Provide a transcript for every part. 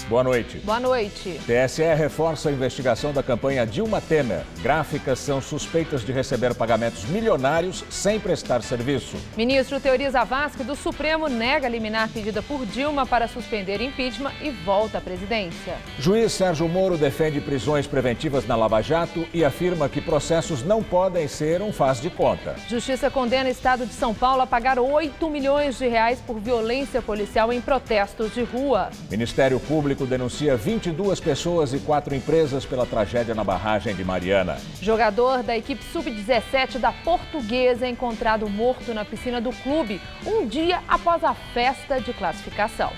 Boa noite. Boa noite. TSE reforça a investigação da campanha Dilma Temer. Gráficas são suspeitas de receber pagamentos milionários sem prestar serviço. Ministro Theori Zavascki do Supremo nega liminar pedida por Dilma para suspender impeachment e volta à presidência. Juiz Sérgio Moro defende prisões preventivas na Lava Jato e afirma que processos não podem ser um faz de conta. Justiça condena o Estado de São Paulo a pagar 8 milhões de reais por violência policial em protestos de rua. Ministério Público denuncia 22 pessoas e 4 empresas pela tragédia na barragem de Mariana. Jogador da equipe sub-17 da Portuguesa é encontrado morto na piscina do clube, um dia após a festa de classificação.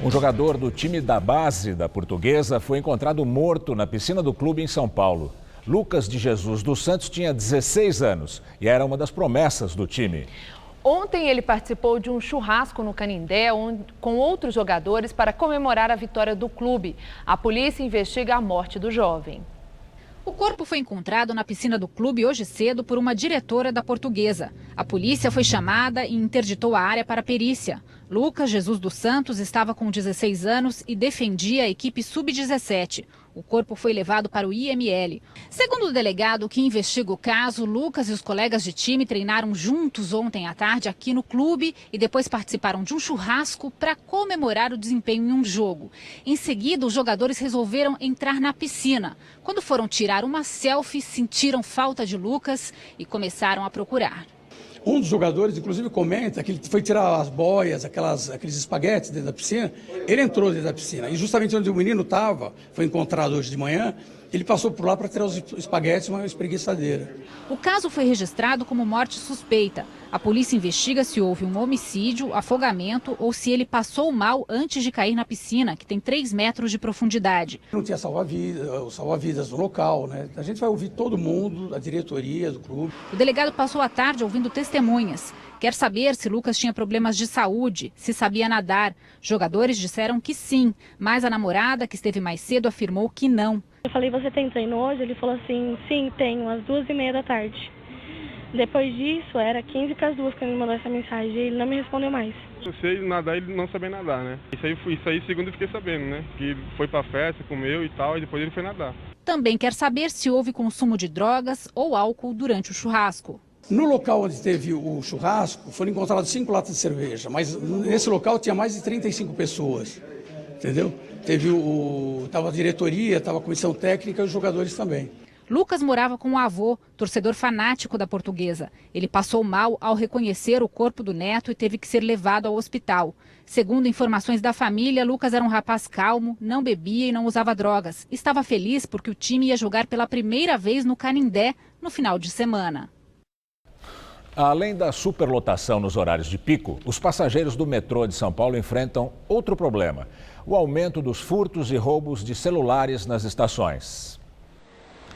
Um jogador do time da base da Portuguesa foi encontrado morto na piscina do clube em São Paulo. Lucas de Jesus dos Santos tinha 16 anos e era uma das promessas do time. Ontem ele participou de um churrasco no Canindé com outros jogadores para comemorar a vitória do clube. A polícia investiga a morte do jovem. O corpo foi encontrado na piscina do clube hoje cedo por uma diretora da Portuguesa. A polícia foi chamada e interditou a área para perícia. Lucas Jesus dos Santos estava com 16 anos e defendia a equipe sub-17. O corpo foi levado para o IML. Segundo o delegado que investiga o caso, Lucas e os colegas de time treinaram juntos ontem à tarde aqui no clube e depois participaram de um churrasco para comemorar o desempenho em um jogo. Em seguida, os jogadores resolveram entrar na piscina. Quando foram tirar uma selfie, sentiram falta de Lucas e começaram a procurar. Um dos jogadores, inclusive, comenta que ele foi tirar as boias, aqueles espaguetes dentro da piscina. Ele entrou dentro da piscina e justamente onde o menino estava, foi encontrado hoje de manhã, ele passou por lá para tirar os espaguetes e uma espreguiçadeira. O caso foi registrado como morte suspeita. A polícia investiga se houve um homicídio, afogamento ou se ele passou mal antes de cair na piscina, que tem 3 metros de profundidade. Não tinha salva-vidas no local, né? A gente vai ouvir todo mundo, a diretoria do clube. O delegado passou a tarde ouvindo testemunhas. Quer saber se Lucas tinha problemas de saúde, se sabia nadar. Jogadores disseram que sim, mas a namorada, que esteve mais cedo, afirmou que não. Eu falei, você tem treino hoje? Ele falou assim, sim, tenho, às 2h30 da tarde. Depois disso, era 15 para as 2 que ele me mandou essa mensagem e ele não me respondeu mais. Eu sei nadar e ele não sabia nadar, né? Isso aí segundo eu fiquei sabendo, né? Que ele foi pra festa, comeu e tal, e depois ele foi nadar. Também quer saber se houve consumo de drogas ou álcool durante o churrasco. No local onde teve o churrasco, foram encontradas 5 latas de cerveja, mas nesse local tinha mais de 35 pessoas, entendeu? Tava a diretoria, estava a comissão técnica e os jogadores também. Lucas morava com o avô, torcedor fanático da Portuguesa. Ele passou mal ao reconhecer o corpo do neto e teve que ser levado ao hospital. Segundo informações da família, Lucas era um rapaz calmo, não bebia e não usava drogas. Estava feliz porque o time ia jogar pela primeira vez no Canindé no final de semana. Além da superlotação nos horários de pico, os passageiros do metrô de São Paulo enfrentam outro problema: o aumento dos furtos e roubos de celulares nas estações.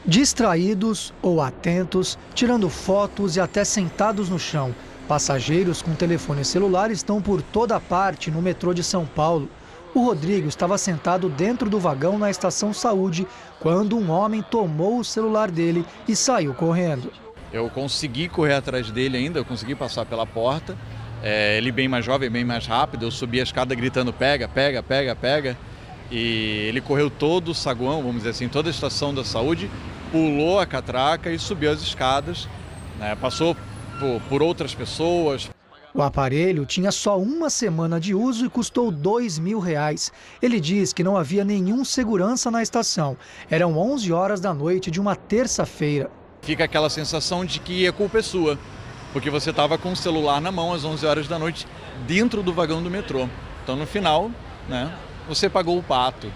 Distraídos ou atentos, tirando fotos e até sentados no chão, passageiros com telefone celular estão por toda parte no metrô de São Paulo. O Rodrigo estava sentado dentro do vagão na Estação Saúde quando um homem tomou o celular dele e saiu correndo. Eu consegui correr atrás dele ainda, eu consegui passar pela porta. Ele bem mais jovem, bem mais rápido, eu subi a escada gritando pega, pega, pega, pega. E ele correu todo o saguão, vamos dizer assim, toda a Estação da Saúde, pulou a catraca e subiu as escadas, né? Passou por outras pessoas. O aparelho tinha só 1 semana de uso e custou R$2.000. Ele diz que não havia nenhum segurança na estação. Eram 11 horas da noite de uma terça-feira. Fica aquela sensação de que a culpa é sua, porque você estava com o celular na mão às 11 horas da noite dentro do vagão do metrô. Então, no final, né, você pagou o pato.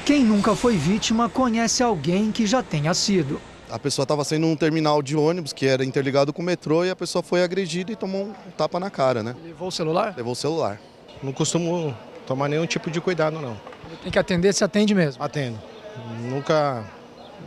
Quem nunca foi vítima conhece alguém que já tenha sido. A pessoa estava saindo num terminal de ônibus que era interligado com o metrô e a pessoa foi agredida e tomou um tapa na cara, né? Levou o celular? Levou o celular. Não costumo tomar nenhum tipo de cuidado, não. Tem que atender, se atende mesmo? Atendo. Nunca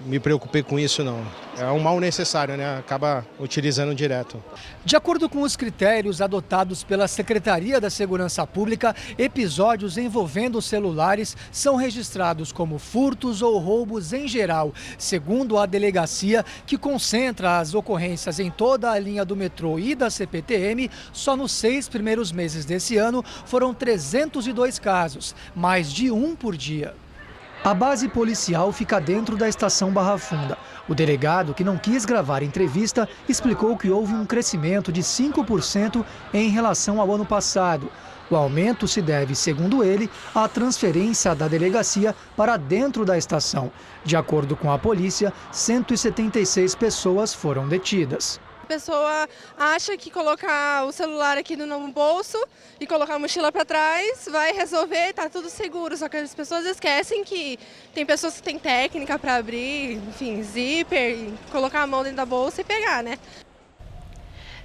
me preocupei com isso, não. É um mal necessário, né? Acaba utilizando direto. De acordo com os critérios adotados pela Secretaria da Segurança Pública, episódios envolvendo celulares são registrados como furtos ou roubos em geral. Segundo a delegacia, que concentra as ocorrências em toda a linha do metrô e da CPTM, só nos 6 primeiros meses desse ano foram 302 casos, mais de um por dia. A base policial fica dentro da estação Barra Funda. O delegado, que não quis gravar a entrevista, explicou que houve um crescimento de 5% em relação ao ano passado. O aumento se deve, segundo ele, à transferência da delegacia para dentro da estação. De acordo com a polícia, 176 pessoas foram detidas. A pessoa acha que colocar o celular aqui no bolso e colocar a mochila para trás vai resolver, tá tudo seguro. Só que as pessoas esquecem que tem pessoas que têm técnica para abrir, enfim, zíper, e colocar a mão dentro da bolsa e pegar, né?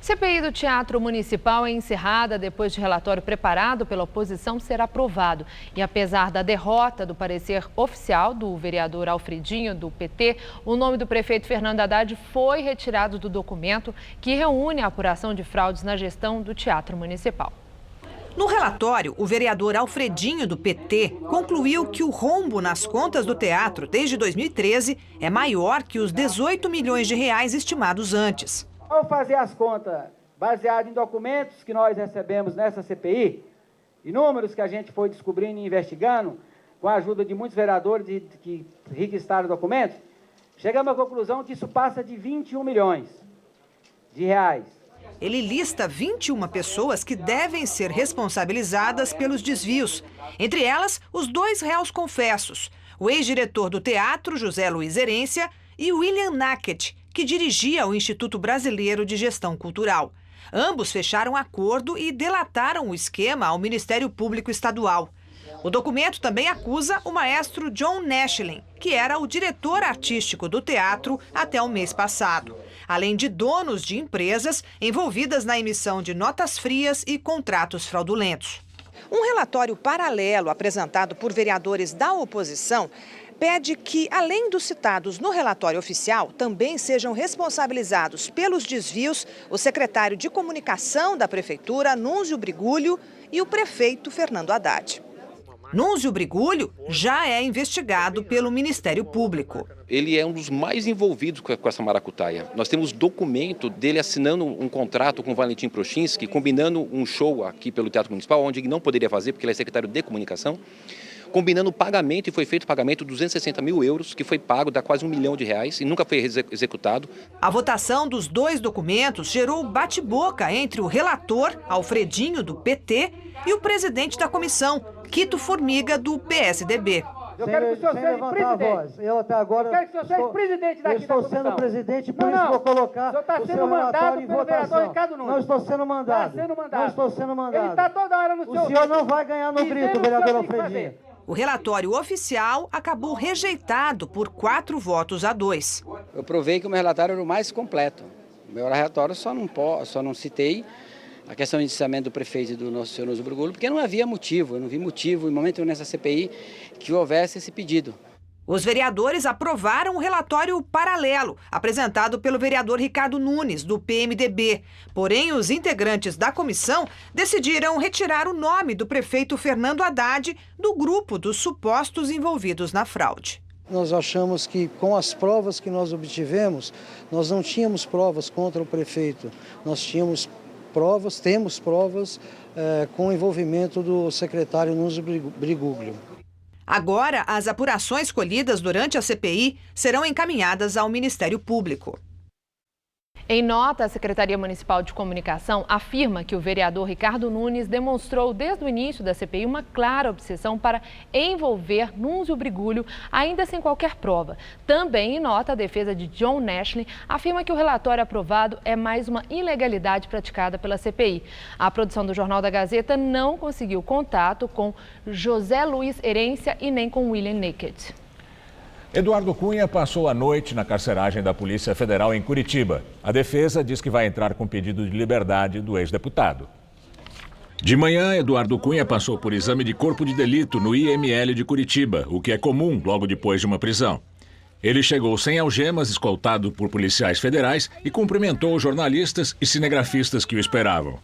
CPI do Teatro Municipal é encerrada depois de relatório preparado pela oposição ser aprovado. E apesar da derrota do parecer oficial do vereador Alfredinho, do PT, o nome do prefeito Fernando Haddad foi retirado do documento que reúne a apuração de fraudes na gestão do Teatro Municipal. No relatório, o vereador Alfredinho, do PT, concluiu que o rombo nas contas do teatro desde 2013 é maior que os 18 milhões de reais estimados antes. Ao fazer as contas baseado em documentos que nós recebemos nessa CPI, e números que a gente foi descobrindo e investigando, com a ajuda de muitos vereadores que registraram documentos, chegamos à conclusão que isso passa de 21 milhões de reais. Ele lista 21 pessoas que devem ser responsabilizadas pelos desvios. Entre elas, os 2 réus confessos, o ex-diretor do teatro, José Luiz Herência, e William Nacket, que dirigia o Instituto Brasileiro de Gestão Cultural. Ambos fecharam acordo e delataram o esquema ao Ministério Público Estadual. O documento também acusa o maestro John Nashlin, que era o diretor artístico do teatro até o mês passado, além de donos de empresas envolvidas na emissão de notas frias e contratos fraudulentos. Um relatório paralelo apresentado por vereadores da oposição pede que, além dos citados no relatório oficial, também sejam responsabilizados pelos desvios o secretário de Comunicação da Prefeitura, Núncio Brigulho, e o prefeito Fernando Haddad. Núncio Brigulho já é investigado pelo Ministério Público. Ele é um dos mais envolvidos com essa maracutaia. Nós temos documento dele assinando um contrato com o Valentim Prochinski, combinando um show aqui pelo Teatro Municipal, onde ele não poderia fazer, porque ele é secretário de Comunicação, combinando o pagamento, e foi feito o pagamento de 260 mil euros, que foi pago, dá quase R$1 milhão e nunca foi executado. A votação dos 2 documentos gerou bate-boca entre o relator, Alfredinho, do PT, e o presidente da comissão, Quito Formiga, do PSDB. Eu quero que o senhor seja presidente. Eu até agora quero que o senhor seja presidente daqui da comissão. Eu estou sendo presidente, por isso vou colocar o senhor está sendo mandado pelo vereador Ricardo Nunes. Não estou sendo mandado. Está sendo mandado. Não estou sendo mandado. Ele está toda hora no seu... O senhor não vai ganhar no grito, vereador Alfredinho. O relatório oficial acabou rejeitado por 4-2. Eu provei que o meu relatório era o mais completo. O meu relatório só não citei a questão de indiciamento do prefeito e do nosso senhor Núncio Brigulho, porque não havia motivo, eu não vi motivo, em momento nenhum nessa CPI, que houvesse esse pedido. Os vereadores aprovaram o relatório paralelo, apresentado pelo vereador Ricardo Nunes, do PMDB. Porém, os integrantes da comissão decidiram retirar o nome do prefeito Fernando Haddad do grupo dos supostos envolvidos na fraude. Nós achamos que, com as provas que nós obtivemos, nós não tínhamos provas contra o prefeito. Nós temos provas com o envolvimento do secretário Núncio Brigulho. Agora, as apurações colhidas durante a CPI serão encaminhadas ao Ministério Público. Em nota, a Secretaria Municipal de Comunicação afirma que o vereador Ricardo Nunes demonstrou desde o início da CPI uma clara obsessão para envolver Núncio Brigulho, ainda sem qualquer prova. Também em nota, a defesa de John Nashlin afirma que o relatório aprovado é mais uma ilegalidade praticada pela CPI. A produção do Jornal da Gazeta não conseguiu contato com José Luiz Herência e nem com William Nacket. Eduardo Cunha passou a noite na carceragem da Polícia Federal em Curitiba. A defesa diz que vai entrar com pedido de liberdade do ex-deputado. De manhã, Eduardo Cunha passou por exame de corpo de delito no IML de Curitiba, o que é comum logo depois de uma prisão. Ele chegou sem algemas, escoltado por policiais federais e cumprimentou jornalistas e cinegrafistas que o esperavam.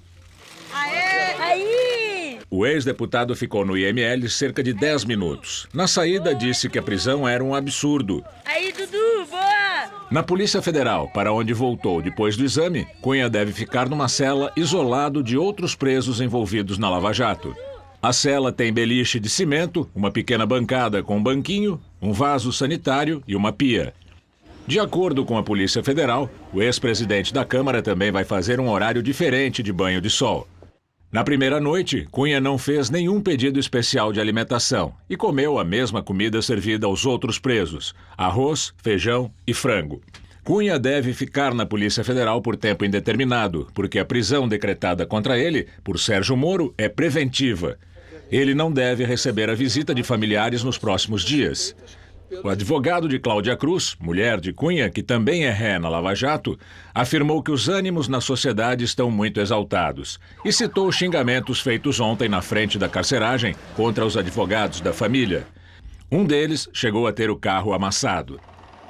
O ex-deputado ficou no IML cerca de 10 minutos. Na saída, disse que a prisão era um absurdo. Aí, Dudu, boa! Na Polícia Federal, para onde voltou depois do exame, Cunha deve ficar numa cela isolado de outros presos envolvidos na Lava Jato. A cela tem beliche de cimento, uma pequena bancada com um banquinho, um vaso sanitário e uma pia. De acordo com a Polícia Federal, o ex-presidente da Câmara também vai fazer um horário diferente de banho de sol. Na primeira noite, Cunha não fez nenhum pedido especial de alimentação e comeu a mesma comida servida aos outros presos: arroz, feijão e frango. Cunha deve ficar na Polícia Federal por tempo indeterminado, porque a prisão decretada contra ele por Sérgio Moro é preventiva. Ele não deve receber a visita de familiares nos próximos dias. O advogado de Cláudia Cruz, mulher de Cunha, que também é ré na Lava Jato, afirmou que os ânimos na sociedade estão muito exaltados e citou xingamentos feitos ontem na frente da carceragem contra os advogados da família. Um deles chegou a ter o carro amassado.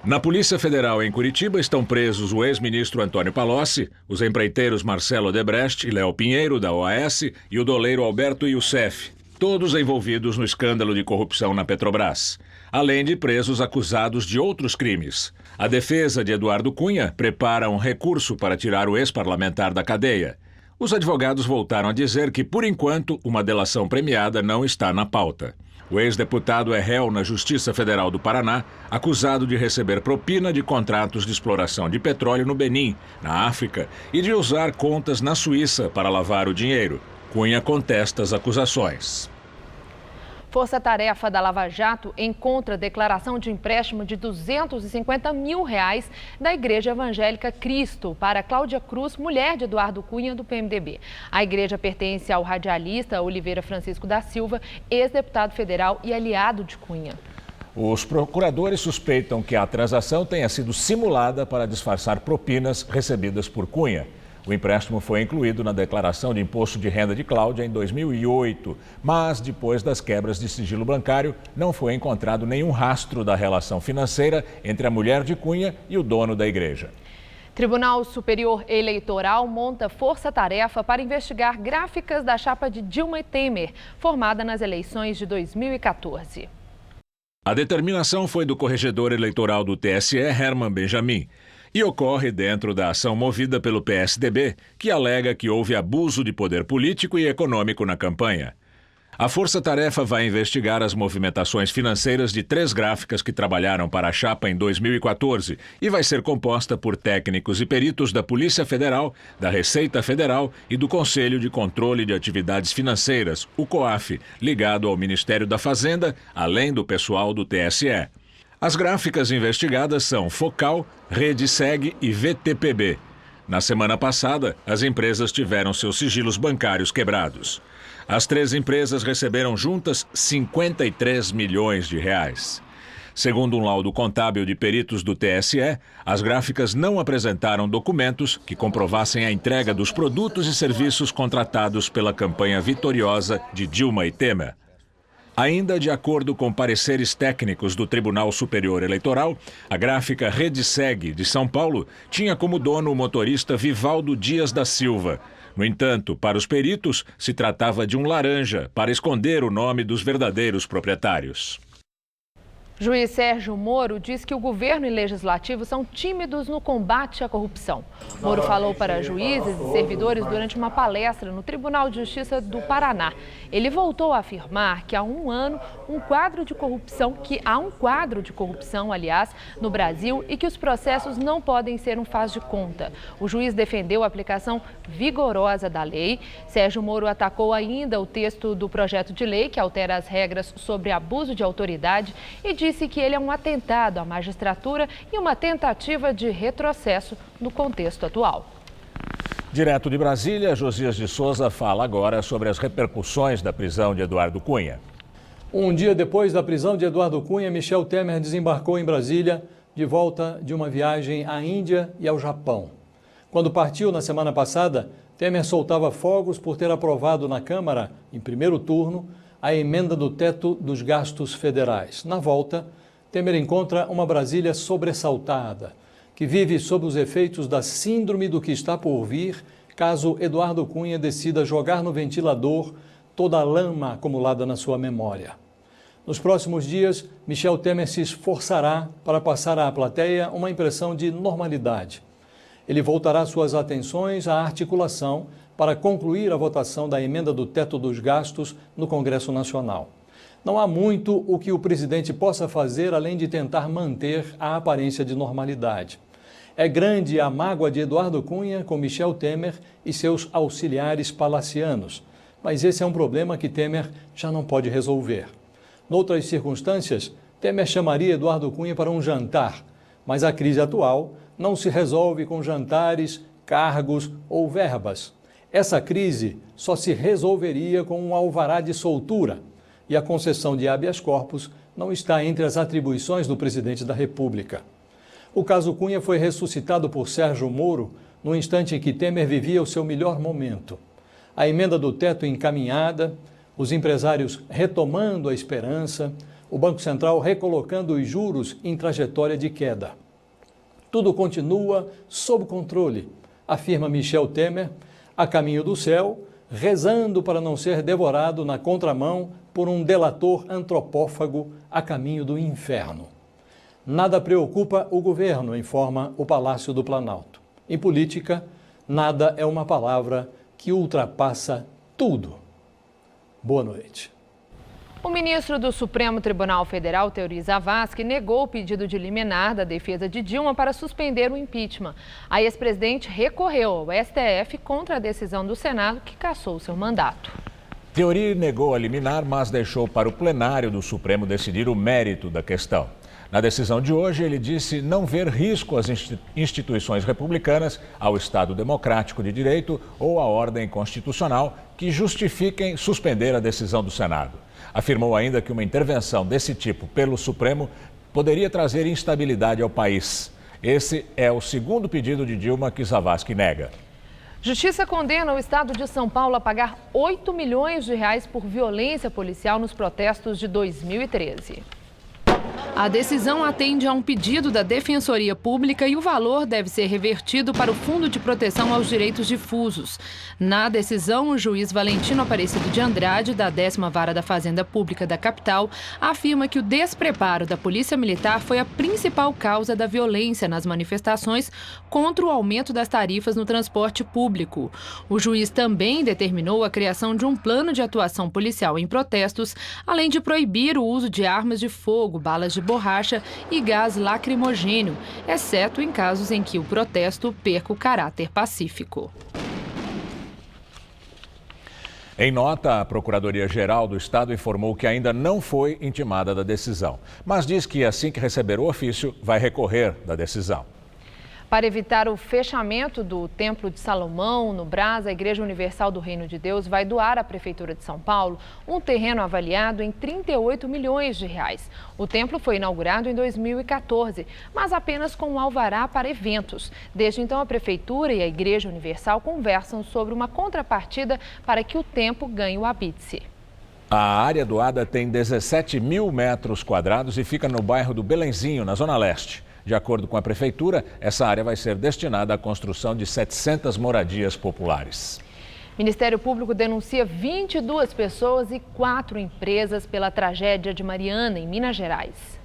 Na Polícia Federal em Curitiba estão presos o ex-ministro Antônio Palocci, os empreiteiros Marcelo Odebrecht e Léo Pinheiro, da OAS, e o doleiro Alberto Youssef, todos envolvidos no escândalo de corrupção na Petrobras, além de presos acusados de outros crimes. A defesa de Eduardo Cunha prepara um recurso para tirar o ex-parlamentar da cadeia. Os advogados voltaram a dizer que, por enquanto, uma delação premiada não está na pauta. O ex-deputado é réu na Justiça Federal do Paraná, acusado de receber propina de contratos de exploração de petróleo no Benim, na África, e de usar contas na Suíça para lavar o dinheiro. Cunha contesta as acusações. Força-tarefa da Lava Jato encontra declaração de empréstimo de R$250 mil da Igreja Evangélica Cristo para Cláudia Cruz, mulher de Eduardo Cunha, do PMDB. A igreja pertence ao radialista Oliveira Francisco da Silva, ex-deputado federal e aliado de Cunha. Os procuradores suspeitam que a transação tenha sido simulada para disfarçar propinas recebidas por Cunha. O empréstimo foi incluído na declaração de imposto de renda de Cláudia em 2008, mas depois das quebras de sigilo bancário, não foi encontrado nenhum rastro da relação financeira entre a mulher de Cunha e o dono da igreja. Tribunal Superior Eleitoral monta força-tarefa para investigar gráficas da chapa de Dilma e Temer, formada nas eleições de 2014. A determinação foi do corregedor eleitoral do TSE, Herman Benjamin, e ocorre dentro da ação movida pelo PSDB, que alega que houve abuso de poder político e econômico na campanha. A força-tarefa vai investigar as movimentações financeiras de 3 gráficas que trabalharam para a chapa em 2014 e vai ser composta por técnicos e peritos da Polícia Federal, da Receita Federal e do Conselho de Controle de Atividades Financeiras, o COAF, ligado ao Ministério da Fazenda, além do pessoal do TSE. As gráficas investigadas são Focal, Rede Seg e VTPB. Na semana passada, as empresas tiveram seus sigilos bancários quebrados. As 3 empresas receberam juntas 53 milhões de reais. Segundo um laudo contábil de peritos do TSE, as gráficas não apresentaram documentos que comprovassem a entrega dos produtos e serviços contratados pela campanha vitoriosa de Dilma e Temer. Ainda de acordo com pareceres técnicos do Tribunal Superior Eleitoral, a gráfica Rede Seg de São Paulo tinha como dono o motorista Vivaldo Dias da Silva. No entanto, para os peritos, se tratava de um laranja para esconder o nome dos verdadeiros proprietários. Juiz Sérgio Moro diz que o governo e legislativo são tímidos no combate à corrupção. Moro falou para juízes e servidores durante uma palestra no Tribunal de Justiça do Paraná. Ele voltou a afirmar que há um ano há um quadro de corrupção, aliás, no Brasil e que os processos não podem ser um faz de conta. O juiz defendeu a aplicação vigorosa da lei. Sérgio Moro atacou ainda o texto do projeto de lei que altera as regras sobre abuso de autoridade e disse que ele é um atentado à magistratura e uma tentativa de retrocesso no contexto atual. Direto de Brasília, Josias de Souza fala agora sobre as repercussões da prisão de Eduardo Cunha. Um dia depois da prisão de Eduardo Cunha, Michel Temer desembarcou em Brasília de volta de uma viagem à Índia e ao Japão. Quando partiu na semana passada, Temer soltava fogos por ter aprovado na Câmara, em primeiro turno, a emenda do teto dos gastos federais. Na volta, Temer encontra uma Brasília sobressaltada, que vive sob os efeitos da síndrome do que está por vir, caso Eduardo Cunha decida jogar no ventilador toda a lama acumulada na sua memória. Nos próximos dias, Michel Temer se esforçará para passar à plateia uma impressão de normalidade. Ele voltará suas atenções à articulação para concluir a votação da emenda do teto dos gastos no Congresso Nacional. Não há muito o que o presidente possa fazer além de tentar manter a aparência de normalidade. É grande a mágoa de Eduardo Cunha com Michel Temer e seus auxiliares palacianos, mas esse é um problema que Temer já não pode resolver. Noutras circunstâncias, Temer chamaria Eduardo Cunha para um jantar, mas a crise atual não se resolve com jantares, cargos ou verbas. Essa crise só se resolveria com um alvará de soltura, e a concessão de habeas corpus não está entre as atribuições do presidente da República. O caso Cunha foi ressuscitado por Sérgio Moro no instante em que Temer vivia o seu melhor momento. A emenda do teto encaminhada, os empresários retomando a esperança, o Banco Central recolocando os juros em trajetória de queda. Tudo continua sob controle, afirma Michel Temer, a caminho do céu, rezando para não ser devorado na contramão por um delator antropófago a caminho do inferno. Nada preocupa o governo, informa o Palácio do Planalto. Em política, nada é uma palavra que ultrapassa tudo. Boa noite. O ministro do Supremo Tribunal Federal, Teori Zavascki, negou o pedido de liminar da defesa de Dilma para suspender o impeachment. A ex-presidente recorreu ao STF contra a decisão do Senado que cassou seu mandato. Teori negou a liminar, mas deixou para o plenário do Supremo decidir o mérito da questão. Na decisão de hoje, ele disse não ver risco às instituições republicanas, ao Estado Democrático de Direito ou à ordem constitucional que justifiquem suspender a decisão do Senado. Afirmou ainda que uma intervenção desse tipo pelo Supremo poderia trazer instabilidade ao país. Esse é o segundo pedido de Dilma que Zavascki nega. Justiça condena o estado de São Paulo a pagar 8 milhões de reais por violência policial nos protestos de 2013. A decisão atende a um pedido da Defensoria Pública e o valor deve ser revertido para o Fundo de Proteção aos Direitos Difusos. Na decisão, o juiz Valentino Aparecido de Andrade, da 10ª Vara da Fazenda Pública da capital, afirma que o despreparo da Polícia Militar foi a principal causa da violência nas manifestações contra o aumento das tarifas no transporte público. O juiz também determinou a criação de um plano de atuação policial em protestos, além de proibir o uso de armas de fogo, balas de borracha e gás lacrimogêneo, exceto em casos em que o protesto perca o caráter pacífico. Em nota, a Procuradoria-Geral do Estado informou que ainda não foi intimada da decisão, mas diz que assim que receber o ofício, vai recorrer da decisão. Para evitar o fechamento do Templo de Salomão, no Brás, a Igreja Universal do Reino de Deus vai doar à Prefeitura de São Paulo um terreno avaliado em 38 milhões de reais. O templo foi inaugurado em 2014, mas apenas com um alvará para eventos. Desde então, a Prefeitura e a Igreja Universal conversam sobre uma contrapartida para que o templo ganhe o habite-se. A área doada tem 17 mil metros quadrados e fica no bairro do Belenzinho, na Zona Leste. De acordo com a Prefeitura, essa área vai ser destinada à construção de 700 moradias populares. O Ministério Público denuncia 22 pessoas e 4 empresas pela tragédia de Mariana, em Minas Gerais.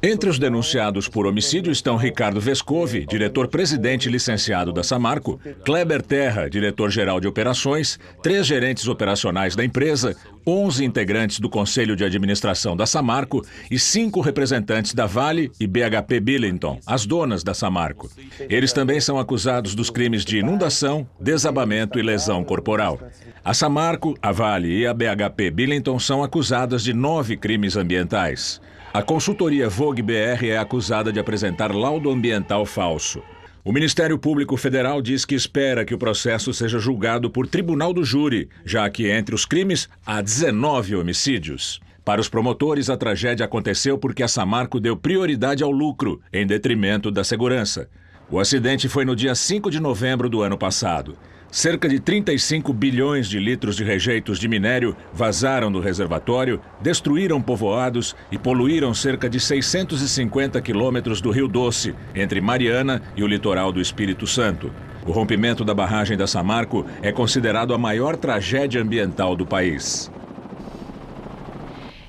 Entre os denunciados por homicídio estão Ricardo Vescovi, diretor-presidente licenciado da Samarco, Kleber Terra, diretor-geral de operações, 3 gerentes operacionais da empresa, 11 integrantes do Conselho de Administração da Samarco e 5 representantes da Vale e BHP Billiton, as donas da Samarco. Eles também são acusados dos crimes de inundação, desabamento e lesão corporal. A Samarco, a Vale e a BHP Billiton são acusadas de 9 crimes ambientais. A consultoria Vogue BR é acusada de apresentar laudo ambiental falso. O Ministério Público Federal diz que espera que o processo seja julgado por tribunal do júri, já que entre os crimes há 19 homicídios. Para os promotores, a tragédia aconteceu porque a Samarco deu prioridade ao lucro, em detrimento da segurança. O acidente foi no dia 5 de novembro do ano passado. Cerca de 35 bilhões de litros de rejeitos de minério vazaram do reservatório, destruíram povoados e poluíram cerca de 650 quilômetros do Rio Doce, entre Mariana e o litoral do Espírito Santo. O rompimento da barragem da Samarco é considerado a maior tragédia ambiental do país.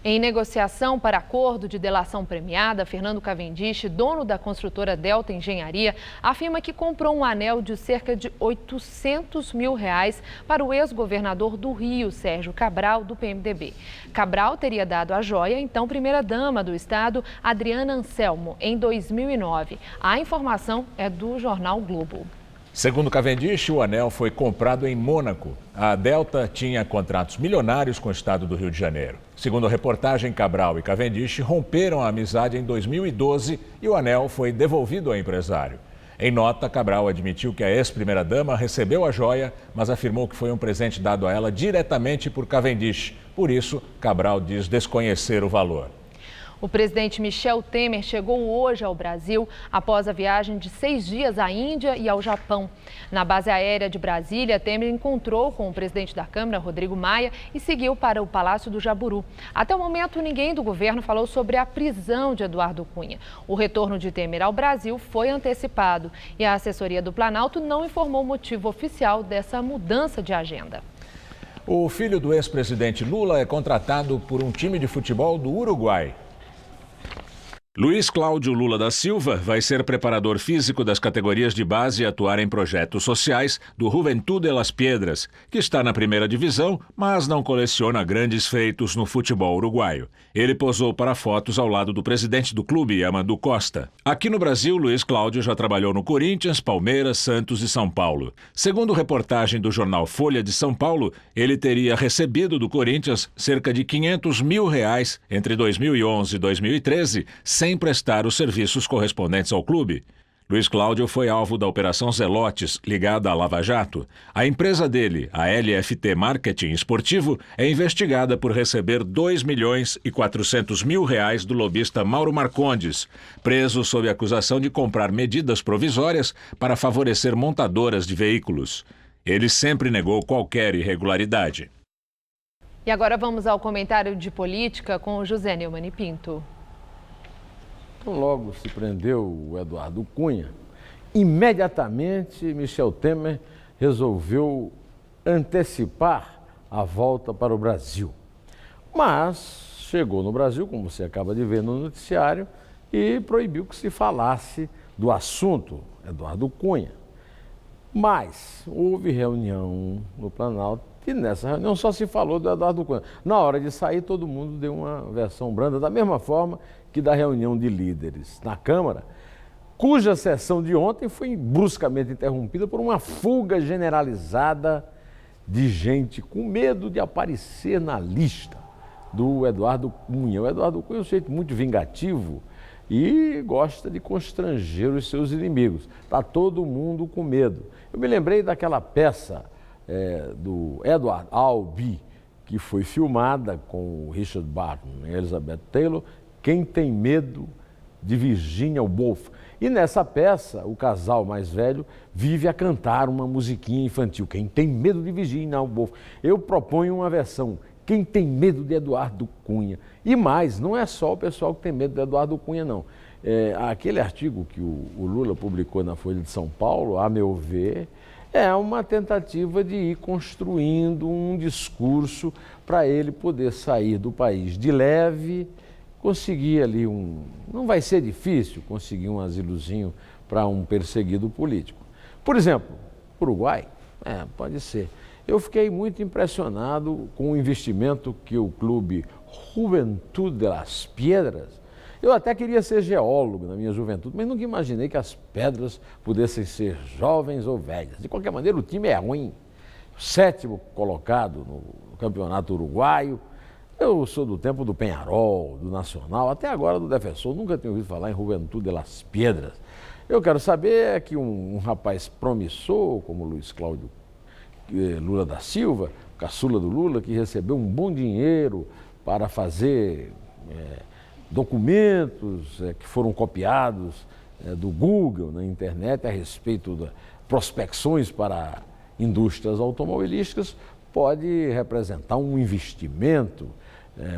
Em negociação para acordo de delação premiada, Fernando Cavendish, dono da construtora Delta Engenharia, afirma que comprou um anel de cerca de R$800 mil para o ex-governador do Rio, Sérgio Cabral, do PMDB. Cabral teria dado a joia, então primeira-dama do estado, Adriana Anselmo, em 2009. A informação é do jornal Globo. Segundo Cavendish, o anel foi comprado em Mônaco. A Delta tinha contratos milionários com o estado do Rio de Janeiro. Segundo a reportagem, Cabral e Cavendish romperam a amizade em 2012 e o anel foi devolvido ao empresário. Em nota, Cabral admitiu que a ex-primeira-dama recebeu a joia, mas afirmou que foi um presente dado a ela diretamente por Cavendish. Por isso, Cabral diz desconhecer o valor. O presidente Michel Temer chegou hoje ao Brasil após a viagem de 6 dias à Índia e ao Japão. Na base aérea de Brasília, Temer encontrou com o presidente da Câmara, Rodrigo Maia, e seguiu para o Palácio do Jaburu. Até o momento, ninguém do governo falou sobre a prisão de Eduardo Cunha. O retorno de Temer ao Brasil foi antecipado e a assessoria do Planalto não informou o motivo oficial dessa mudança de agenda. O filho do ex-presidente Lula é contratado por um time de futebol do Uruguai. Luiz Cláudio Lula da Silva vai ser preparador físico das categorias de base e atuar em projetos sociais do Juventude Las Piedras, que está na primeira divisão, mas não coleciona grandes feitos no futebol uruguaio. Ele posou para fotos ao lado do presidente do clube, Amandu Costa. Aqui no Brasil, Luiz Cláudio já trabalhou no Corinthians, Palmeiras, Santos e São Paulo. Segundo reportagem do jornal Folha de São Paulo, ele teria recebido do Corinthians cerca de R$500 mil entre 2011 e 2013, sem prestar os serviços correspondentes ao clube. Luiz Cláudio foi alvo da Operação Zelotes, ligada à Lava Jato. A empresa dele, a LFT Marketing Esportivo, é investigada por receber R$2.400.000 do lobista Mauro Marcondes, preso sob acusação de comprar medidas provisórias para favorecer montadoras de veículos. Ele sempre negou qualquer irregularidade. E agora vamos ao comentário de política com o José Neumann e Pinto. Logo se prendeu o Eduardo Cunha, imediatamente Michel Temer resolveu antecipar a volta para o Brasil. Mas chegou no Brasil, como você acaba de ver no noticiário, e proibiu que se falasse do assunto Eduardo Cunha. Mas houve reunião no Planalto e nessa reunião só se falou do Eduardo Cunha. Na hora de sair, todo mundo deu uma versão branda, da mesma forma que da reunião de líderes na Câmara, cuja sessão de ontem foi bruscamente interrompida por uma fuga generalizada de gente com medo de aparecer na lista do Eduardo Cunha. O Eduardo Cunha é um sujeito muito vingativo e gosta de constranger os seus inimigos. Está todo mundo com medo. Eu me lembrei daquela peça do Edward Albee, que foi filmada com o Richard Burton e Elizabeth Taylor, Quem Tem Medo de Virginia Woolf. E nessa peça, o casal mais velho vive a cantar uma musiquinha infantil, Quem Tem Medo de Virginia Woolf. Eu proponho uma versão, Quem Tem Medo de Eduardo Cunha. E mais, não é só o pessoal que tem medo de Eduardo Cunha, não. Aquele artigo que o Lula publicou na Folha de São Paulo, a meu ver, é uma tentativa de ir construindo um discurso para ele poder sair do país de leve, conseguir ali não vai ser difícil conseguir um asilozinho para um perseguido político. Por exemplo, Uruguai, pode ser. Eu fiquei muito impressionado com o investimento que o clube Juventude de Las Piedras. Eu até queria ser geólogo na minha juventude, mas nunca imaginei que as pedras pudessem ser jovens ou velhas. De qualquer maneira, o time é ruim. 7º colocado no campeonato uruguaio. Eu sou do tempo do Peñarol, do Nacional, até agora do Defensor. Nunca tinha ouvido falar em Juventude de Las Piedras. Eu quero saber que um rapaz promissor, como Luiz Cláudio Lula da Silva, caçula do Lula, que recebeu um bom dinheiro para fazer documentos que foram copiados do Google na internet a respeito de prospecções para indústrias automobilísticas, pode representar um investimento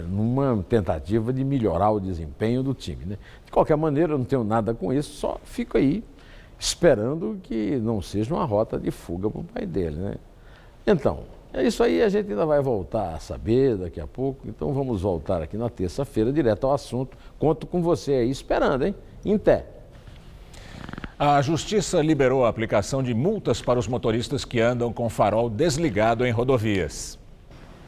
numa tentativa de melhorar o desempenho do time, né? De qualquer maneira, eu não tenho nada com isso, só fico aí esperando que não seja uma rota de fuga para o pai dele, né? Então, é isso aí, a gente ainda vai voltar a saber daqui a pouco, então vamos voltar aqui na terça-feira, direto ao assunto. Conto com você aí esperando, hein? Até. A Justiça liberou a aplicação de multas para os motoristas que andam com farol desligado em rodovias.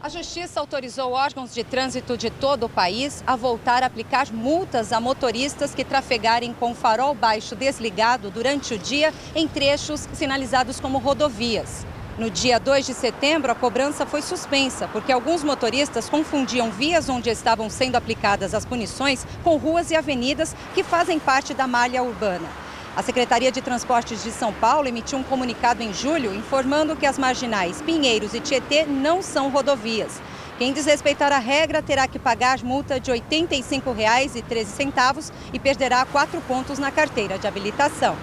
A Justiça autorizou órgãos de trânsito de todo o país a voltar a aplicar multas a motoristas que trafegarem com farol baixo desligado durante o dia em trechos sinalizados como rodovias. No dia 2 de setembro, a cobrança foi suspensa, porque alguns motoristas confundiam vias onde estavam sendo aplicadas as punições com ruas e avenidas que fazem parte da malha urbana. A Secretaria de Transportes de São Paulo emitiu um comunicado em julho informando que as marginais Pinheiros e Tietê não são rodovias. Quem desrespeitar a regra terá que pagar multa de R$ 85,13 e perderá 4 pontos na carteira de habilitação.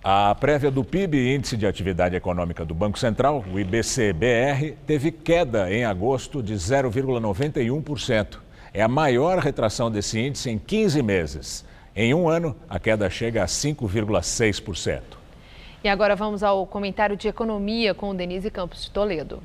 A prévia do PIB, Índice de Atividade Econômica do Banco Central, o IBC-BR, teve queda em agosto de 0,91%. É a maior retração desse índice em 15 meses. Em um ano, a queda chega a 5,6%. E agora vamos ao comentário de economia com Denise Campos de Toledo.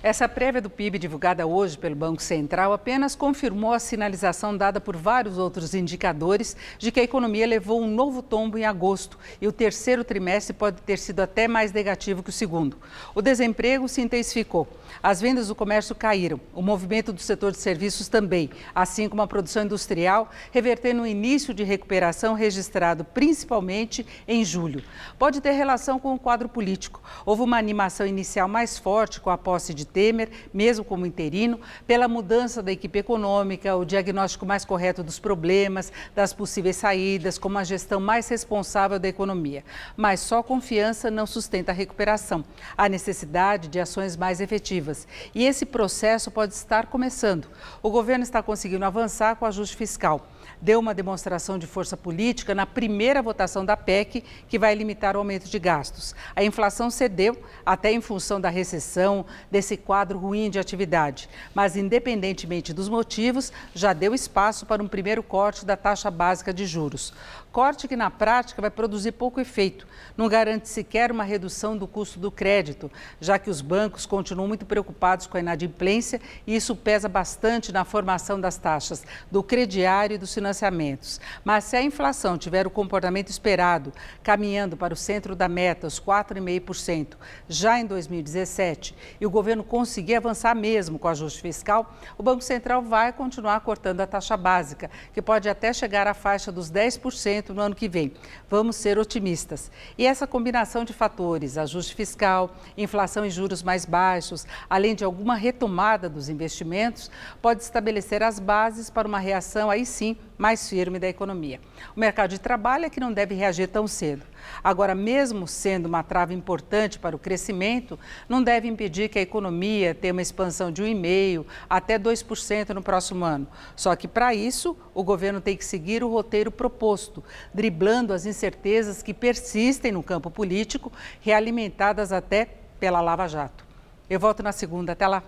Essa prévia do PIB divulgada hoje pelo Banco Central apenas confirmou a sinalização dada por vários outros indicadores de que a economia levou um novo tombo em agosto e o terceiro trimestre pode ter sido até mais negativo que o segundo. O desemprego se intensificou, as vendas do comércio caíram, o movimento do setor de serviços também, assim como a produção industrial, revertendo o início de recuperação registrado principalmente em julho. Pode ter relação com o quadro político. Houve uma animação inicial mais forte com a posse de Temer, mesmo como interino, pela mudança da equipe econômica, o diagnóstico mais correto dos problemas, das possíveis saídas, como a gestão mais responsável da economia. Mas só confiança não sustenta a recuperação. Há necessidade de ações mais efetivas. E esse processo pode estar começando. O governo está conseguindo avançar com o ajuste fiscal. Deu uma demonstração de força política na primeira votação da PEC, que vai limitar o aumento de gastos. A inflação cedeu, até em função da recessão, desse quadro ruim de atividade. Mas, independentemente dos motivos, já deu espaço para um primeiro corte da taxa básica de juros. Corte que, na prática, vai produzir pouco efeito. Não garante sequer uma redução do custo do crédito, já que os bancos continuam muito preocupados com a inadimplência e isso pesa bastante na formação das taxas do crediário e dos financiamentos. Mas se a inflação tiver o comportamento esperado, caminhando para o centro da meta, os 4,5%, já em 2017, e o governo conseguir avançar mesmo com o ajuste fiscal, o Banco Central vai continuar cortando a taxa básica, que pode até chegar à faixa dos 10% no ano que vem. Vamos ser otimistas. E essa combinação de fatores, ajuste fiscal, inflação e juros mais baixos, além de alguma retomada dos investimentos, pode estabelecer as bases para uma reação, aí sim, mais firme da economia. O mercado de trabalho é que não deve reagir tão cedo. Agora, mesmo sendo uma trava importante para o crescimento, não deve impedir que a economia tenha uma expansão de 1,5% até 2% no próximo ano. Só que, para isso, o governo tem que seguir o roteiro proposto, driblando as incertezas que persistem no campo político, realimentadas até pela Lava Jato. Eu volto na segunda. Até lá.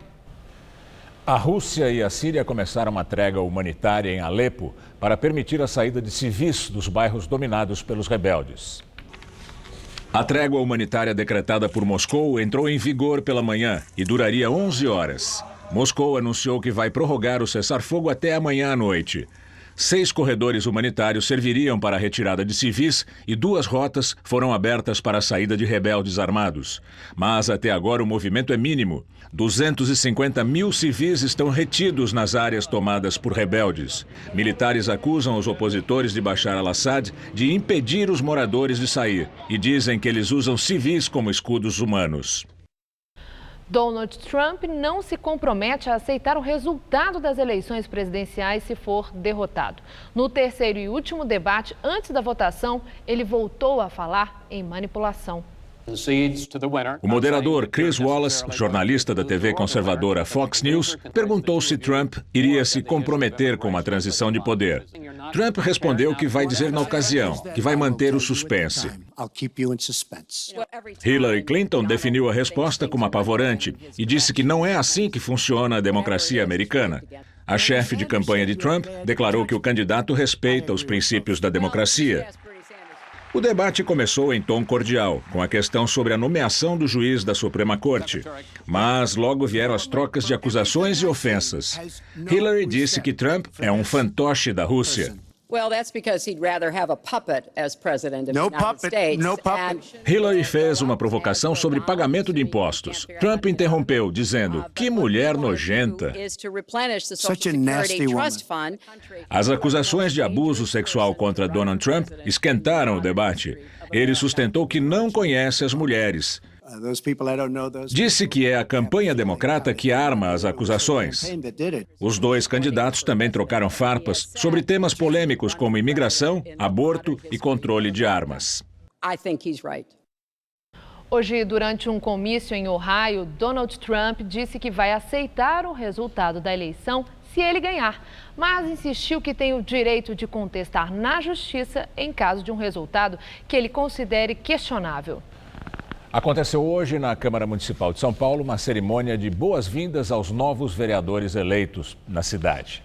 A Rússia e a Síria começaram uma trégua humanitária em Alepo para permitir a saída de civis dos bairros dominados pelos rebeldes. A trégua humanitária decretada por Moscou entrou em vigor pela manhã e duraria 11 horas. Moscou anunciou que vai prorrogar o cessar-fogo até amanhã à noite. 6 corredores humanitários serviriam para a retirada de civis e 2 rotas foram abertas para a saída de rebeldes armados. Mas até agora o movimento é mínimo. 250 mil civis estão retidos nas áreas tomadas por rebeldes. Militares acusam os opositores de Bashar al-Assad de impedir os moradores de sair e dizem que eles usam civis como escudos humanos. Donald Trump não se compromete a aceitar o resultado das eleições presidenciais se for derrotado. No terceiro e último debate, antes da votação, ele voltou a falar em manipulação. O moderador Chris Wallace, jornalista da TV conservadora Fox News, perguntou se Trump iria se comprometer com uma transição de poder. Trump respondeu que vai dizer na ocasião, que vai manter o suspense. Hillary Clinton definiu a resposta como apavorante e disse que não é assim que funciona a democracia americana. A chefe de campanha de Trump declarou que o candidato respeita os princípios da democracia. O debate começou em tom cordial, com a questão sobre a nomeação do juiz da Suprema Corte. Mas logo vieram as trocas de acusações e ofensas. Hillary disse que Trump é um fantoche da Rússia. Hillary fez uma provocação sobre pagamento de impostos. Trump interrompeu, dizendo, que mulher nojenta. As acusações de abuso sexual contra Donald Trump esquentaram o debate. Ele sustentou que não conhece as mulheres. Disse que é a campanha democrata que arma as acusações. Os dois candidatos também trocaram farpas sobre temas polêmicos como imigração, aborto e controle de armas. Hoje, durante um comício em Ohio, Donald Trump disse que vai aceitar o resultado da eleição se ele ganhar, mas insistiu que tem o direito de contestar na justiça em caso de um resultado que ele considere questionável. Aconteceu hoje na Câmara Municipal de São Paulo uma cerimônia de boas-vindas aos novos vereadores eleitos na cidade.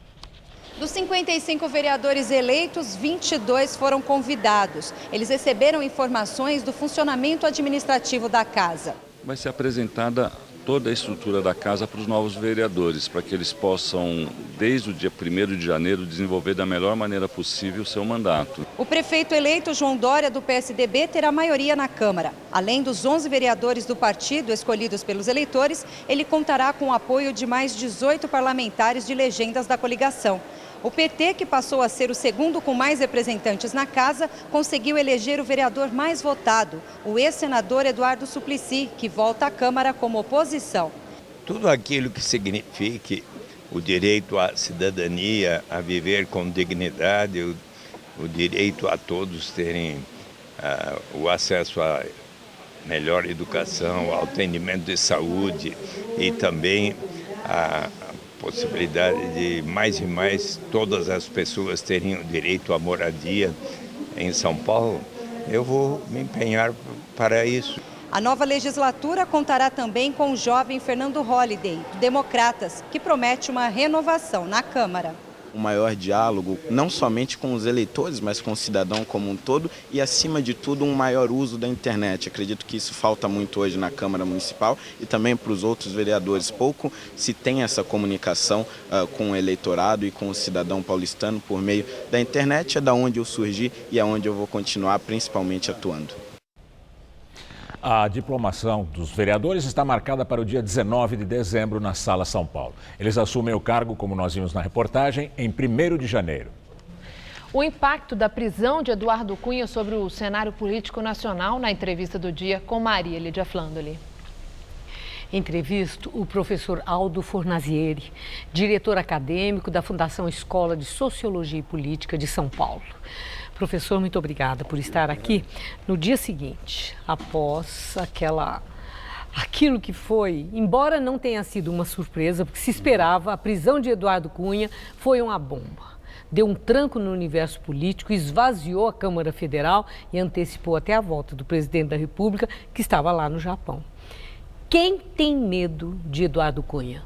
Dos 55 vereadores eleitos, 22 foram convidados. Eles receberam informações do funcionamento administrativo da casa. Vai ser apresentada toda a estrutura da casa para os novos vereadores, para que eles possam, desde o dia 1º de janeiro, desenvolver da melhor maneira possível o seu mandato. O prefeito eleito João Dória, do PSDB, terá maioria na Câmara. Além dos 11 vereadores do partido escolhidos pelos eleitores, ele contará com o apoio de mais 18 parlamentares de legendas da coligação. O PT, que passou a ser o segundo com mais representantes na casa, conseguiu eleger o vereador mais votado, o ex-senador Eduardo Suplicy, que volta à Câmara como oposição. Tudo aquilo que signifique o direito à cidadania, a viver com dignidade, o direito a todos terem o acesso à melhor educação, ao atendimento de saúde e também a possibilidade de mais e mais todas as pessoas terem o direito à moradia em São Paulo, eu vou me empenhar para isso. A nova legislatura contará também com o jovem Fernando Holliday, do Democratas, que promete uma renovação na Câmara. Um maior diálogo, não somente com os eleitores, mas com o cidadão como um todo e, acima de tudo, um maior uso da internet. Acredito que isso falta muito hoje na Câmara Municipal e também para os outros vereadores. Pouco se tem essa comunicação com o eleitorado e com o cidadão paulistano por meio da internet. É da onde eu surgi e é onde eu vou continuar, principalmente, atuando. A diplomação dos vereadores está marcada para o dia 19 de dezembro na Sala São Paulo. Eles assumem o cargo, como nós vimos na reportagem, em 1º de janeiro. O impacto da prisão de Eduardo Cunha sobre o cenário político nacional na entrevista do dia com Maria Lídia Flandoli. Entrevisto o professor Aldo Fornazieri, diretor acadêmico da Fundação Escola de Sociologia e Política de São Paulo. Professor, muito obrigada por estar aqui no dia seguinte, após aquilo que foi, embora não tenha sido uma surpresa, porque se esperava, a prisão de Eduardo Cunha foi uma bomba. Deu um tranco no universo político, esvaziou a Câmara Federal e antecipou até a volta do presidente da República, que estava lá no Japão. Quem tem medo de Eduardo Cunha?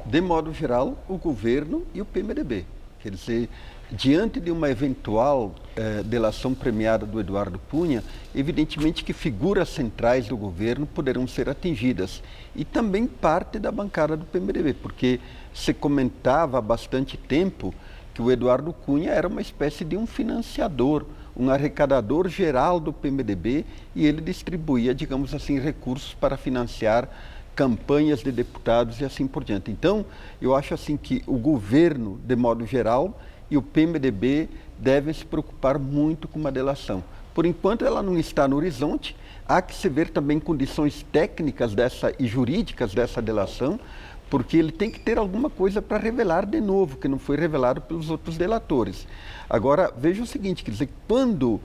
De modo geral, o governo e o PMDB. Quer dizer, diante de uma eventual delação premiada do Eduardo Cunha, evidentemente que figuras centrais do governo poderão ser atingidas. E também parte da bancada do PMDB, porque se comentava há bastante tempo que o Eduardo Cunha era uma espécie de um financiador, um arrecadador geral do PMDB e ele distribuía, digamos assim, recursos para financiar campanhas de deputados e assim por diante. Então, eu acho assim que o governo, de modo geral, e o PMDB devem se preocupar muito com uma delação. Por enquanto, ela não está no horizonte, há que se ver também condições técnicas e jurídicas dessa delação, porque ele tem que ter alguma coisa para revelar de novo, que não foi revelado pelos outros delatores. Agora, veja o seguinte, quer dizer, quando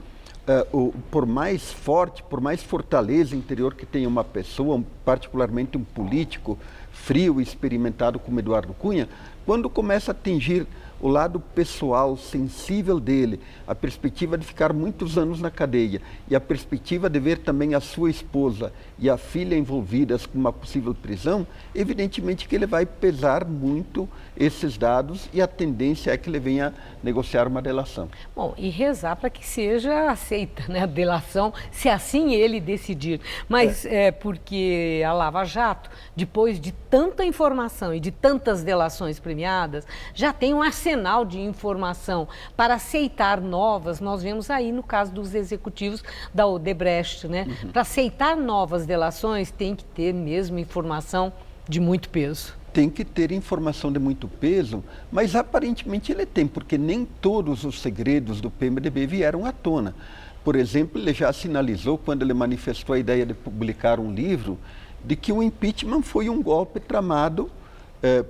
por mais forte, por mais fortaleza interior que tenha uma pessoa, particularmente um político frio e experimentado como Eduardo Cunha, quando começa a atingir o lado pessoal, sensível dele, a perspectiva de ficar muitos anos na cadeia e a perspectiva de ver também a sua esposa e a filha envolvidas com uma possível prisão, evidentemente que ele vai pesar muito esses dados e a tendência é que ele venha negociar uma delação. Bom, e rezar para que seja aceita, né, a delação, se assim ele decidir. Mas porque a Lava Jato, depois de tanta informação e de tantas delações premiadas, já tem um arsenal de informação para aceitar novas. Nós vemos aí no caso dos executivos da Odebrecht, né? Para aceitar novas delações tem que ter mesmo informação de muito peso. Tem que ter informação de muito peso, mas aparentemente ele tem, porque nem todos os segredos do PMDB vieram à tona. Por exemplo, ele já sinalizou, quando ele manifestou a ideia de publicar um livro, de que o impeachment foi um golpe tramado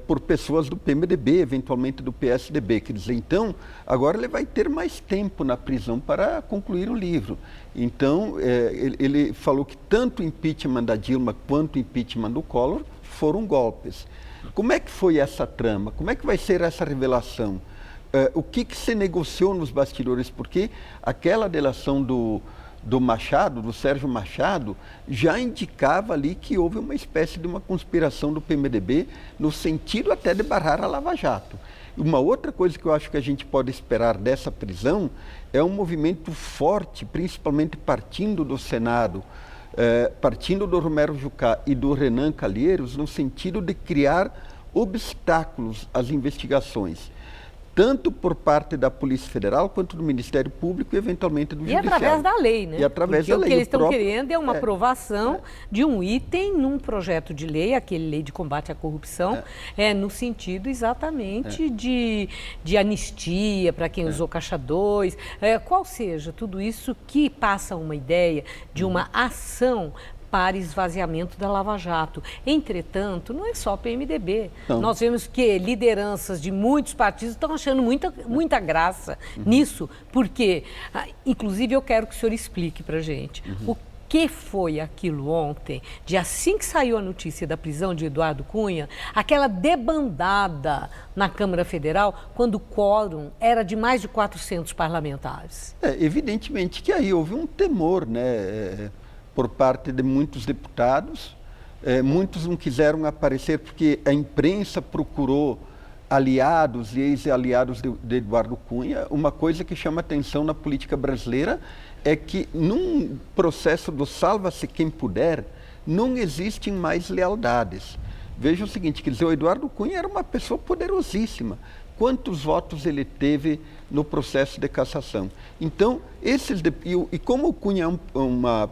por pessoas do PMDB, eventualmente do PSDB. Quer dizer, então, agora ele vai ter mais tempo na prisão para concluir o livro. Então, ele falou que tanto o impeachment da Dilma quanto o impeachment do Collor foram golpes. Como é que foi essa trama? Como é que vai ser essa revelação? O que se negociou nos bastidores? Porque aquela delação do Machado, do Sérgio Machado, já indicava ali que houve uma espécie de uma conspiração do PMDB no sentido até de barrar a Lava Jato. Uma outra coisa que eu acho que a gente pode esperar dessa prisão é um movimento forte, principalmente partindo do Senado, partindo do Romero Jucá e do Renan Calheiros, no sentido de criar obstáculos às investigações, tanto por parte da Polícia Federal, quanto do Ministério Público e, eventualmente, do Judiciário. E através da lei, né? E através Porque da lei. O que eles estão querendo é uma aprovação de um item num projeto de lei, aquele lei de combate à corrupção, no sentido exatamente de anistia para quem usou caixa 2, qual seja, tudo isso que passa uma ideia de uma ação para esvaziamento da Lava Jato. Entretanto, não é só o PMDB. Não. Nós vemos que lideranças de muitos partidos estão achando muita graça nisso, porque, inclusive, eu quero que o senhor explique para a gente o que foi aquilo ontem, de assim que saiu a notícia da prisão de Eduardo Cunha, aquela debandada na Câmara Federal, quando o quórum era de mais de 400 parlamentares. Evidentemente que aí houve um temor, né? Por parte de muitos deputados, muitos não quiseram aparecer porque a imprensa procurou aliados e ex-aliados de Eduardo Cunha. Uma coisa que chama atenção na política brasileira é que num processo do salva-se quem puder, não existem mais lealdades. Veja o seguinte, quer dizer, o Eduardo Cunha era uma pessoa poderosíssima. Quantos votos ele teve no processo de cassação? Então, e como o Cunha é uma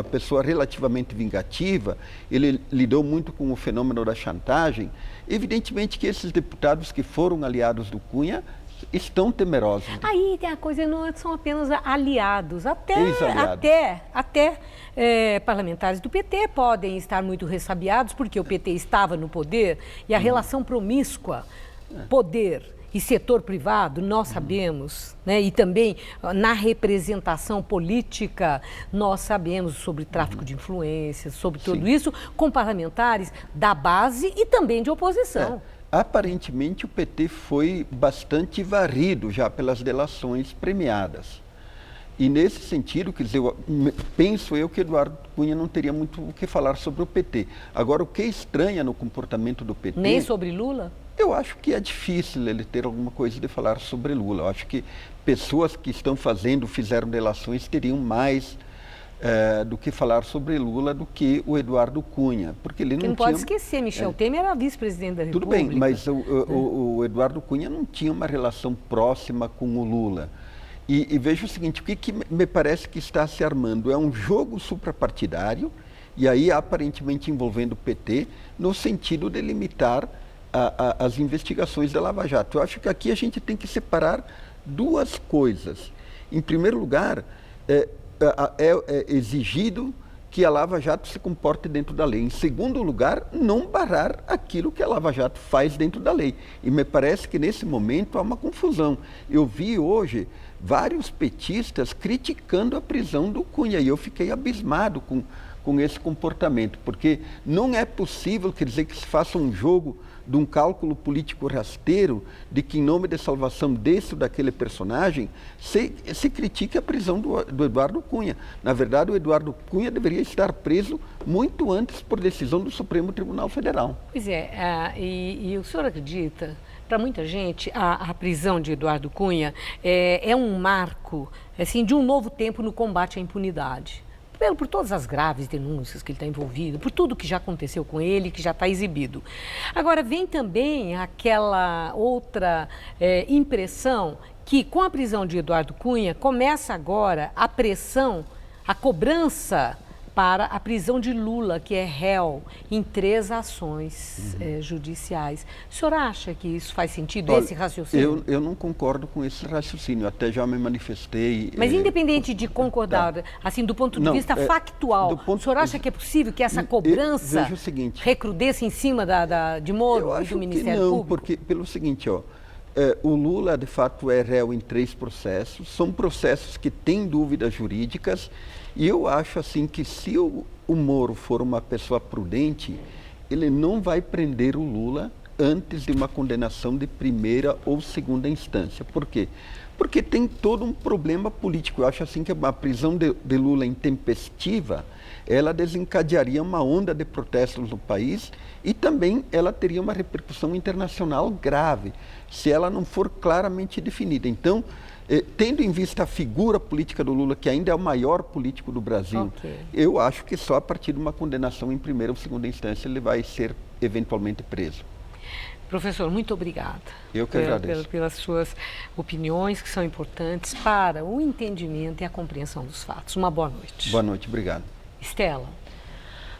pessoa relativamente vingativa, ele lidou muito com o fenômeno da chantagem, evidentemente que esses deputados que foram aliados do Cunha estão temerosos. Aí a coisa não são apenas aliados, até parlamentares do PT podem estar muito ressabiados, porque o PT estava no poder e a relação promíscua, poder e setor privado, nós sabemos, né? E também na representação política, nós sabemos sobre tráfico de influências, sobre tudo isso, com parlamentares da base e também de oposição. Aparentemente, o PT foi bastante varrido já pelas delações premiadas. E nesse sentido, quer dizer, penso eu que Eduardo Cunha não teria muito o que falar sobre o PT. Agora, o que estranha no comportamento do PT... Nem sobre Lula? Eu acho que é difícil ele ter alguma coisa de falar sobre Lula. Eu acho que pessoas que fizeram delações teriam mais do que falar sobre Lula do que o Eduardo Cunha. Porque ele não pode esquecer, Michel Temer era vice-presidente da República. Tudo bem, mas o Eduardo Cunha não tinha uma relação próxima com o Lula. E veja o seguinte, o que me parece que está se armando? É um jogo suprapartidário, e aí aparentemente envolvendo o PT, no sentido de limitar as investigações da Lava Jato. Eu acho que aqui a gente tem que separar duas coisas. Em primeiro lugar, é exigido que a Lava Jato se comporte dentro da lei. Em segundo lugar, não barrar aquilo que a Lava Jato faz dentro da lei. E me parece que nesse momento há uma confusão. Eu vi hoje vários petistas criticando a prisão do Cunha e eu fiquei abismado com esse comportamento, porque não é possível, quer dizer, que se faça um jogo de um cálculo político rasteiro de que, em nome da salvação desse ou daquele personagem, se critique a prisão do Eduardo Cunha. Na verdade, o Eduardo Cunha deveria estar preso muito antes por decisão do Supremo Tribunal Federal. Pois é, e o senhor acredita, para muita gente, a prisão de Eduardo Cunha é um marco assim, de um novo tempo no combate à impunidade? Por todas as graves denúncias que ele está envolvido, por tudo que já aconteceu com ele, que já está exibido. Agora, vem também aquela outra impressão que, com a prisão de Eduardo Cunha, começa agora a pressão, a cobrança para a prisão de Lula, que é réu em 3 ações judiciais. O senhor acha que isso faz sentido, esse raciocínio? Eu não concordo com esse raciocínio, até já me manifestei. Mas independente de concordar, assim, do ponto de vista factual, o senhor acha que é possível que essa cobrança recrudesça em cima de Moro e do Ministério Público? Porque, pelo seguinte, o Lula, de fato, é réu em 3 processos, são processos que têm dúvidas jurídicas, e eu acho assim que se o Moro for uma pessoa prudente, ele não vai prender o Lula antes de uma condenação de primeira ou segunda instância. Por quê? Porque tem todo um problema político. Eu acho assim que a prisão de Lula intempestiva, ela desencadearia uma onda de protestos no país e também ela teria uma repercussão internacional grave, se ela não for claramente definida. Então, tendo em vista a figura política do Lula, que ainda é o maior político do Brasil, eu acho que só a partir de uma condenação em primeira ou segunda instância ele vai ser eventualmente preso. Professor, muito obrigada. Eu que agradeço. Pelas suas opiniões, que são importantes para o entendimento e a compreensão dos fatos. Uma boa noite. Boa noite, obrigado. Estela.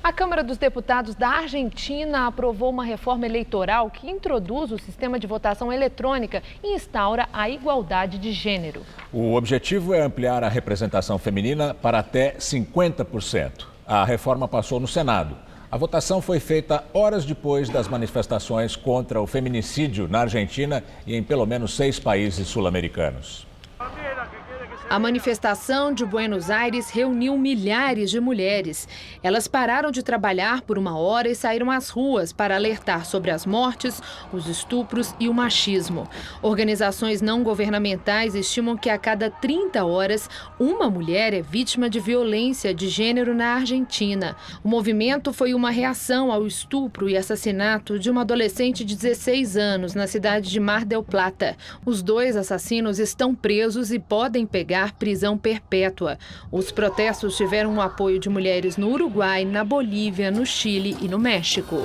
A Câmara dos Deputados da Argentina aprovou uma reforma eleitoral que introduz o sistema de votação eletrônica e instaura a igualdade de gênero. O objetivo é ampliar a representação feminina para até 50%. A reforma passou no Senado. A votação foi feita horas depois das manifestações contra o feminicídio na Argentina e em pelo menos 6 países sul-americanos. A manifestação de Buenos Aires reuniu milhares de mulheres. Elas pararam de trabalhar por 1 hora e saíram às ruas para alertar sobre as mortes, os estupros e o machismo. Organizações não governamentais estimam que a cada 30 horas, uma mulher é vítima de violência de gênero na Argentina. O movimento foi uma reação ao estupro e assassinato de uma adolescente de 16 anos na cidade de Mar del Plata. Os 2 assassinos estão presos e podem pegar prisão perpétua. Os protestos tiveram o apoio de mulheres no Uruguai, na Bolívia, no Chile e no México.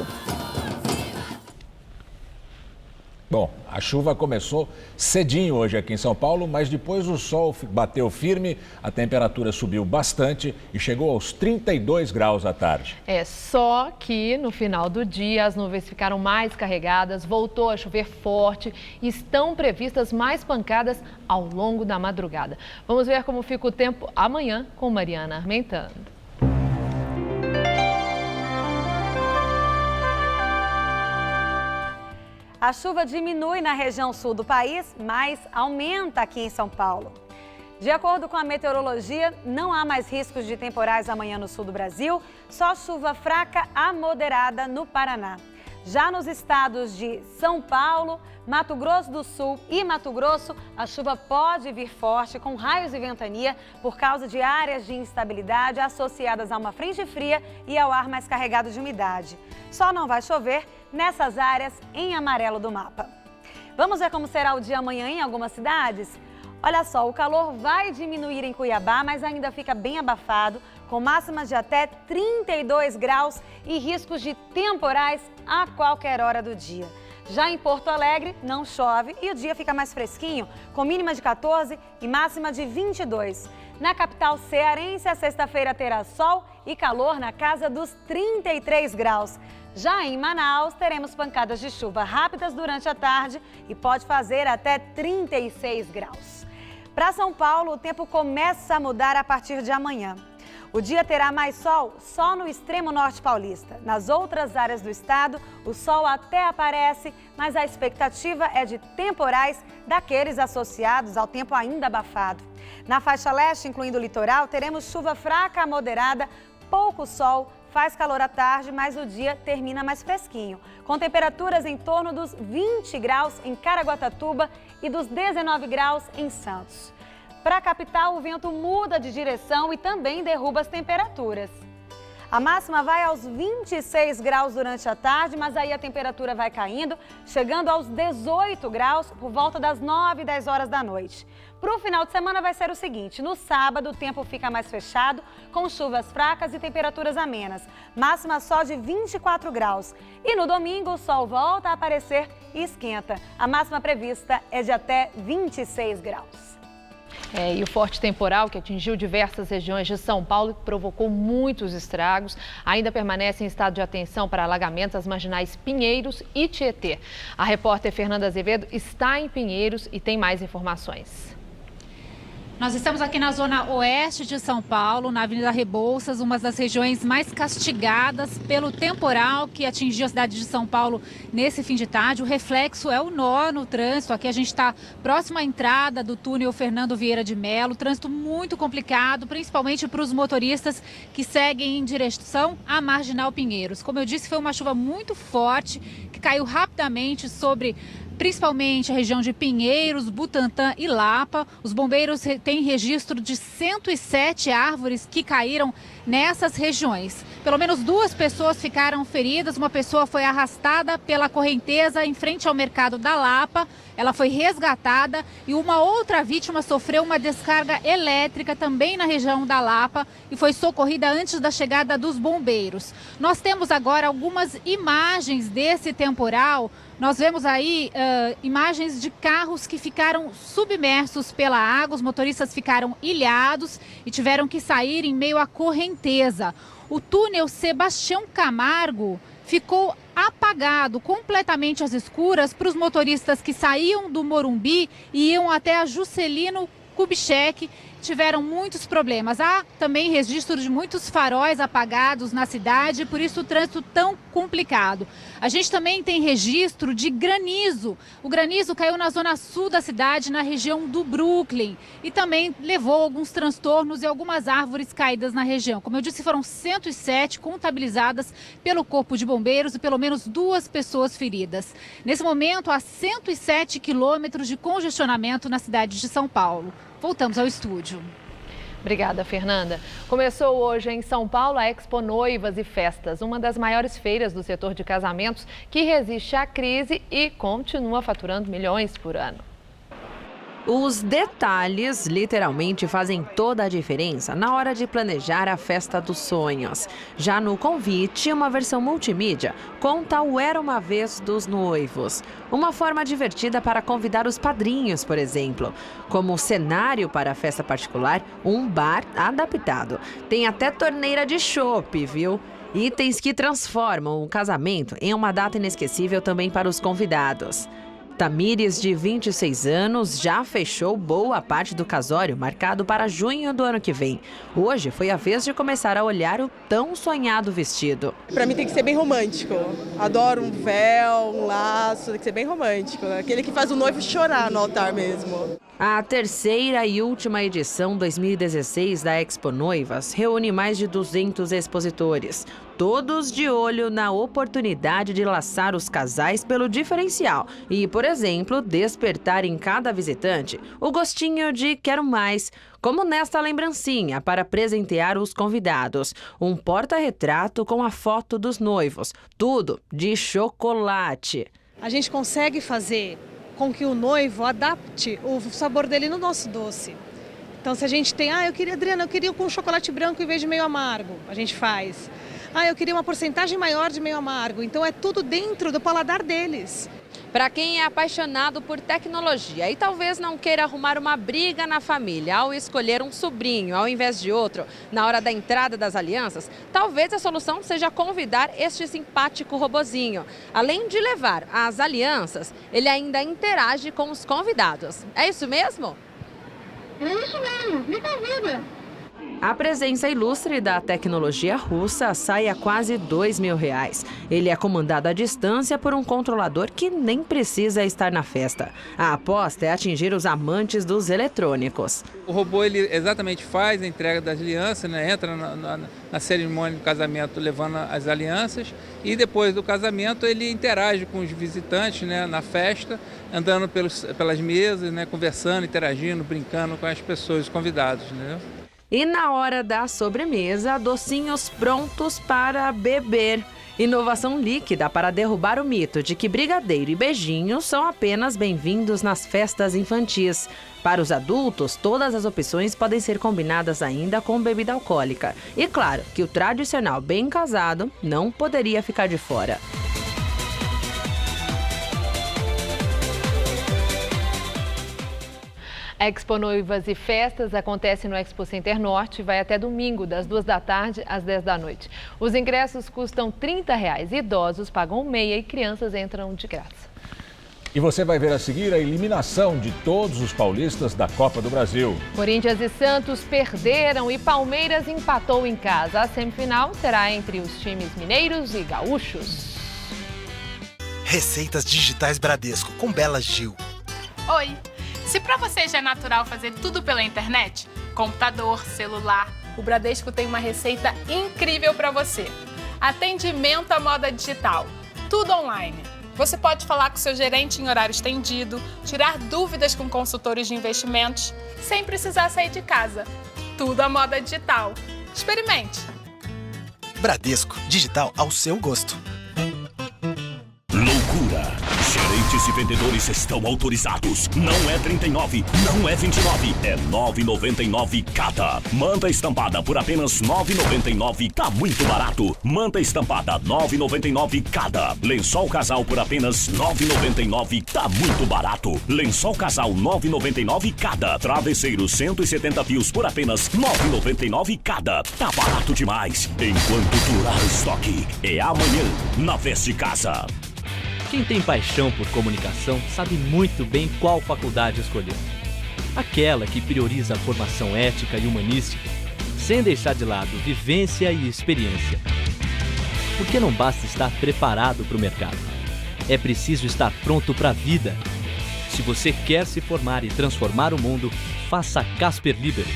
Bom, a chuva começou cedinho hoje aqui em São Paulo, mas depois o sol bateu firme, a temperatura subiu bastante e chegou aos 32 graus à tarde. Só que no final do dia as nuvens ficaram mais carregadas, voltou a chover forte e estão previstas mais pancadas ao longo da madrugada. Vamos ver como fica o tempo amanhã com Mariana Armentando. A chuva diminui na região sul do país, mas aumenta aqui em São Paulo. De acordo com a meteorologia, não há mais riscos de temporais amanhã no sul do Brasil, só chuva fraca a moderada no Paraná. Já nos estados de São Paulo, Mato Grosso do Sul e Mato Grosso, a chuva pode vir forte com raios e ventania por causa de áreas de instabilidade associadas a uma frente fria e ao ar mais carregado de umidade. Só não vai chover nessas áreas em amarelo do mapa. Vamos ver como será o dia amanhã em algumas cidades? Olha só, o calor vai diminuir em Cuiabá, mas ainda fica bem abafado, com máximas de até 32 graus e riscos de temporais a qualquer hora do dia. Já em Porto Alegre, não chove e o dia fica mais fresquinho, com mínima de 14 e máxima de 22. Na capital cearense, a sexta-feira terá sol e calor na casa dos 33 graus. Já em Manaus, teremos pancadas de chuva rápidas durante a tarde e pode fazer até 36 graus. Para São Paulo, o tempo começa a mudar a partir de amanhã. O dia terá mais sol só no extremo norte paulista. Nas outras áreas do estado, o sol até aparece, mas a expectativa é de temporais daqueles associados ao tempo ainda abafado. Na faixa leste, incluindo o litoral, teremos chuva fraca a moderada, pouco sol, faz calor à tarde, mas o dia termina mais fresquinho, com temperaturas em torno dos 20 graus em Caraguatatuba e dos 19 graus em Santos. Para a capital, o vento muda de direção e também derruba as temperaturas. A máxima vai aos 26 graus durante a tarde, mas aí a temperatura vai caindo, chegando aos 18 graus por volta das 9, 10 horas da noite. Para o final de semana vai ser o seguinte: no sábado o tempo fica mais fechado, com chuvas fracas e temperaturas amenas, máxima só de 24 graus. E no domingo o sol volta a aparecer e esquenta. A máxima prevista é de até 26 graus. E o forte temporal que atingiu diversas regiões de São Paulo provocou muitos estragos. Ainda permanece em estado de atenção para alagamentos as marginais Pinheiros e Tietê. A repórter Fernanda Azevedo está em Pinheiros e tem mais informações. Nós estamos aqui na zona oeste de São Paulo, na Avenida Rebouças, uma das regiões mais castigadas pelo temporal que atingiu a cidade de São Paulo nesse fim de tarde. O reflexo é o nó no trânsito. Aqui a gente está próximo à entrada do túnel Fernando Vieira de Mello. Trânsito muito complicado, principalmente para os motoristas que seguem em direção à Marginal Pinheiros. Como eu disse, foi uma chuva muito forte que caiu rapidamente sobre principalmente a região de Pinheiros, Butantã e Lapa. Os bombeiros têm registro de 107 árvores que caíram nessas regiões. Pelo menos 2 pessoas ficaram feridas. Uma pessoa foi arrastada pela correnteza em frente ao mercado da Lapa. Ela foi resgatada e uma outra vítima sofreu uma descarga elétrica também na região da Lapa e foi socorrida antes da chegada dos bombeiros. Nós temos agora algumas imagens desse temporal. Nós vemos aí imagens de carros que ficaram submersos pela água, os motoristas ficaram ilhados e tiveram que sair em meio à correnteza. O túnel Sebastião Camargo ficou apagado, completamente às escuras, para os motoristas que saíam do Morumbi e iam até a Juscelino Kubitschek. Tiveram muitos problemas. Há também registro de muitos faróis apagados na cidade, por isso o trânsito tão complicado. A gente também tem registro de granizo. O granizo caiu na zona sul da cidade, na região do Brooklyn, e também levou alguns transtornos e algumas árvores caídas na região. Como eu disse, foram 107 contabilizadas pelo Corpo de Bombeiros e pelo menos 2 pessoas feridas. Nesse momento, há 107 quilômetros de congestionamento na cidade de São Paulo. Voltamos ao estúdio. Obrigada, Fernanda. Começou hoje em São Paulo a Expo Noivas e Festas, uma das maiores feiras do setor de casamentos que resiste à crise e continua faturando milhões por ano. Os detalhes literalmente fazem toda a diferença na hora de planejar a festa dos sonhos. Já no convite, uma versão multimídia conta o Era Uma Vez dos noivos. Uma forma divertida para convidar os padrinhos, por exemplo. Como cenário para a festa particular, um bar adaptado. Tem até torneira de chopp, viu? Itens que transformam o casamento em uma data inesquecível também para os convidados. Tamires, de 26 anos, já fechou boa parte do casório marcado para junho do ano que vem. Hoje foi a vez de começar a olhar o tão sonhado vestido. Para mim tem que ser bem romântico. Adoro um véu, um laço, tem que ser bem romântico. Né? Aquele que faz o noivo chorar no altar mesmo. A terceira e última edição 2016 da Expo Noivas reúne mais de 200 expositores. Todos de olho na oportunidade de laçar os casais pelo diferencial e, por exemplo, despertar em cada visitante o gostinho de quero mais, como nesta lembrancinha para presentear os convidados. Um porta-retrato com a foto dos noivos, tudo de chocolate. A gente consegue fazer com que o noivo adapte o sabor dele no nosso doce. Então, se a gente tem, Adriana, eu queria com chocolate branco em vez de meio amargo, a gente faz. Eu queria uma porcentagem maior de meio amargo. Então é tudo dentro do paladar deles. Para quem é apaixonado por tecnologia e talvez não queira arrumar uma briga na família ao escolher um sobrinho ao invés de outro na hora da entrada das alianças, talvez a solução seja convidar este simpático robozinho. Além de levar as alianças, ele ainda interage com os convidados. É isso mesmo? É isso mesmo, me convida. A presença ilustre da tecnologia russa sai a quase R$2.000. Ele é comandado à distância por um controlador que nem precisa estar na festa. A aposta é atingir os amantes dos eletrônicos. O robô ele exatamente faz a entrega das alianças, né? Entra na cerimônia do casamento levando as alianças e depois do casamento ele interage com os visitantes, né? Na festa, andando pelas mesas, né? Conversando, interagindo, brincando com as pessoas, os convidados, né? E na hora da sobremesa, docinhos prontos para beber. Inovação líquida para derrubar o mito de que brigadeiro e beijinhos são apenas bem-vindos nas festas infantis. Para os adultos, todas as opções podem ser combinadas ainda com bebida alcoólica. E claro que o tradicional bem casado não poderia ficar de fora. A Expo Noivas e Festas acontece no Expo Center Norte e vai até domingo, das 2 da tarde às 10 da noite. Os ingressos custam R$30, idosos pagam meia e crianças entram de graça. E você vai ver a seguir a eliminação de todos os paulistas da Copa do Brasil. Corinthians e Santos perderam e Palmeiras empatou em casa. A semifinal será entre os times mineiros e gaúchos. Receitas digitais Bradesco com Bela Gil. Oi! Se para você já é natural fazer tudo pela internet, computador, celular, o Bradesco tem uma receita incrível para você. Atendimento à moda digital, tudo online. Você pode falar com seu gerente em horário estendido, tirar dúvidas com consultores de investimentos, sem precisar sair de casa. Tudo à moda digital. Experimente! Bradesco, digital ao seu gosto. Loucura! Gerentes e vendedores estão autorizados. Não é 39, não é 29, é 9,99 cada. Manta estampada por apenas 9,99, tá muito barato. Manta estampada 9,99 cada. Lençol casal por apenas 9,99, tá muito barato. Lençol casal 9,99 cada. Travesseiro 170 fios por apenas 9,99 cada. Tá barato demais. Enquanto durar o estoque, é amanhã na Veste Casa. Quem tem paixão por comunicação sabe muito bem qual faculdade escolher. Aquela que prioriza a formação ética e humanística, sem deixar de lado vivência e experiência. Porque não basta estar preparado para o mercado. É preciso estar pronto para a vida. Se você quer se formar e transformar o mundo, faça Casper Libero.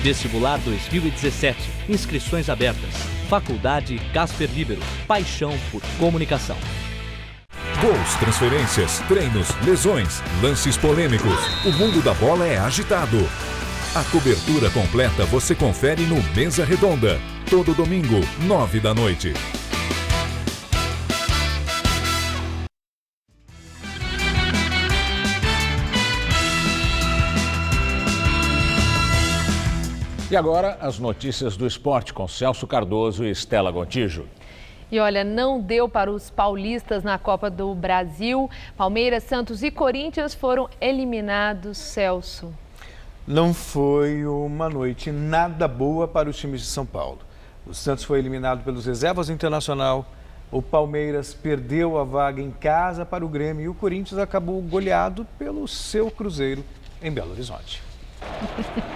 Vestibular 2017. Inscrições abertas. Faculdade Casper Libero. Paixão por comunicação. Gols, transferências, treinos, lesões, lances polêmicos. O mundo da bola é agitado. A cobertura completa você confere no Mesa Redonda. Todo domingo, 9 da noite. E agora, as notícias do esporte com Celso Cardoso e Estela Gontijo. E olha, não deu para os paulistas na Copa do Brasil. Palmeiras, Santos e Corinthians foram eliminados, Celso. Não foi uma noite nada boa para os times de São Paulo. O Santos foi eliminado pelos reservas do Internacional. O Palmeiras perdeu a vaga em casa para o Grêmio e o Corinthians acabou goleado pelo seu Cruzeiro em Belo Horizonte.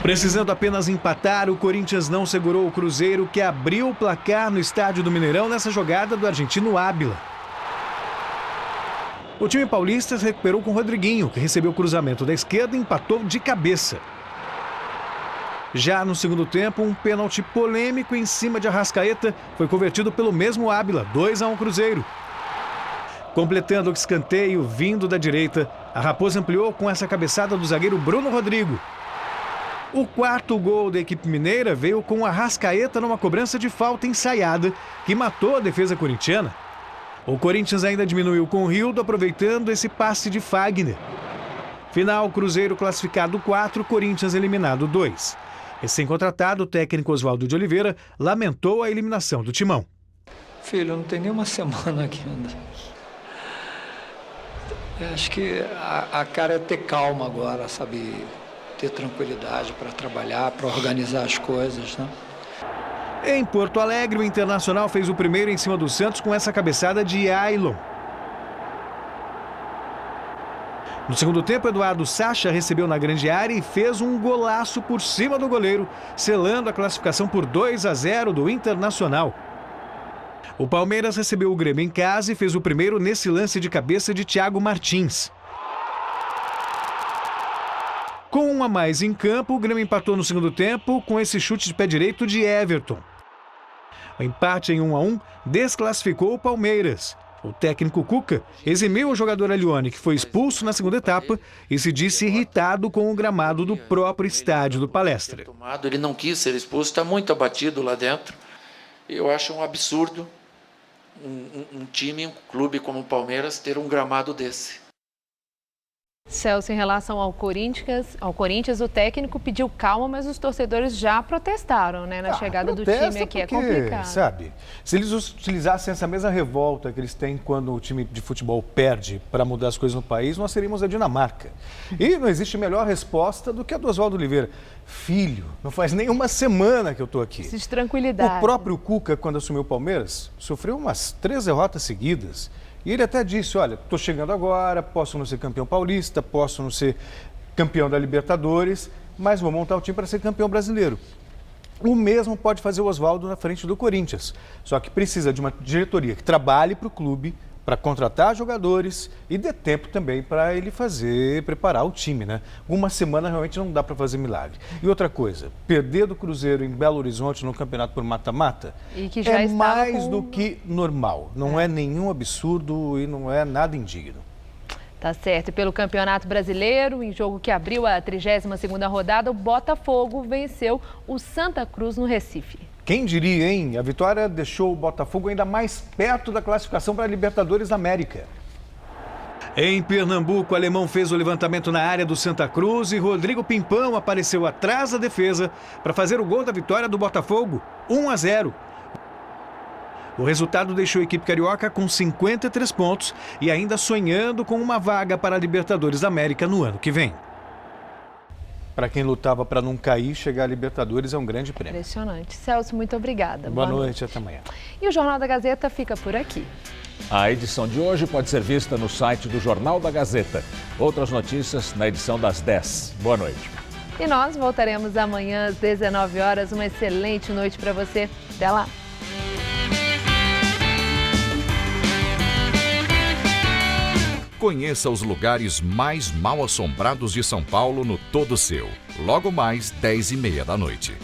Precisando apenas empatar, o Corinthians não segurou o Cruzeiro, que abriu o placar no estádio do Mineirão nessa jogada do argentino Ábila. O time paulista recuperou com o Rodriguinho, que recebeu o cruzamento da esquerda e empatou de cabeça. Já no segundo tempo, um pênalti polêmico em cima de Arrascaeta foi convertido pelo mesmo Ábila, 2-1 Cruzeiro. Completando o escanteio vindo da direita, a Raposa ampliou com essa cabeçada do zagueiro Bruno Rodrigo. O quarto gol da equipe mineira veio com a Arrascaeta numa cobrança de falta ensaiada que matou a defesa corintiana. O Corinthians ainda diminuiu com o Rildo, aproveitando esse passe de Fagner. Final, Cruzeiro classificado 4, Corinthians eliminado 2. Recém-contratado, o técnico Oswaldo de Oliveira lamentou a eliminação do Timão. Filho, não tem nem uma semana aqui ainda. Eu acho que a cara é ter calma agora, sabe? Ter tranquilidade para trabalhar, para organizar as coisas, né? Em Porto Alegre, o Internacional fez o primeiro em cima do Santos com essa cabeçada de Ailon. No segundo tempo, Eduardo Sacha recebeu na grande área e fez um golaço por cima do goleiro, selando a classificação por 2-0 do Internacional. O Palmeiras recebeu o Grêmio em casa e fez o primeiro nesse lance de cabeça de Thiago Martins. Com um a mais em campo, o Grêmio empatou no segundo tempo com esse chute de pé direito de Everton. O empate em 1-1 desclassificou o Palmeiras. O técnico Cuca eximiu o jogador Alione, que foi expulso na segunda etapa, e se disse irritado com o gramado do próprio estádio do Palestra. Ele não quis ser expulso, está muito abatido lá dentro. Eu acho um absurdo um time, um clube como o Palmeiras ter um gramado desse. Celso, em relação ao Corinthians, o técnico pediu calma, mas os torcedores já protestaram, né? Na chegada do time aqui é complicado. Sabe, se eles utilizassem essa mesma revolta que eles têm quando o time de futebol perde para mudar as coisas no país, nós seríamos a Dinamarca. E não existe melhor resposta do que a do Oswaldo Oliveira. Filho, não faz nem uma semana que eu estou aqui. Preciso de tranquilidade. O próprio Cuca, quando assumiu o Palmeiras, sofreu umas 3 derrotas seguidas. E ele até disse, olha, estou chegando agora, posso não ser campeão paulista, posso não ser campeão da Libertadores, mas vou montar o time para ser campeão brasileiro. O mesmo pode fazer o Oswaldo na frente do Corinthians, só que precisa de uma diretoria que trabalhe para o clube, para contratar jogadores e dê tempo também para ele preparar o time, né? Uma semana realmente não dá para fazer milagre. E outra coisa, perder do Cruzeiro em Belo Horizonte no campeonato por mata-mata é mais do que normal. Não é nenhum absurdo e não é nada indigno. Tá certo. E pelo Campeonato Brasileiro, em jogo que abriu a 32ª rodada, o Botafogo venceu o Santa Cruz no Recife. Quem diria, hein? A vitória deixou o Botafogo ainda mais perto da classificação para a Libertadores da América. Em Pernambuco, o alemão fez o levantamento na área do Santa Cruz e Rodrigo Pimpão apareceu atrás da defesa para fazer o gol da vitória do Botafogo, 1-0. O resultado deixou a equipe carioca com 53 pontos e ainda sonhando com uma vaga para a Libertadores da América no ano que vem. Para quem lutava para não cair, chegar à Libertadores é um grande prêmio. Impressionante. Celso, muito obrigada. Boa noite, até amanhã. E o Jornal da Gazeta fica por aqui. A edição de hoje pode ser vista no site do Jornal da Gazeta. Outras notícias na edição das 10. Boa noite. E nós voltaremos amanhã às 19 horas. Uma excelente noite para você. Até lá. Conheça os lugares mais mal assombrados de São Paulo no Todo Seu. Logo mais, 10h30 da noite.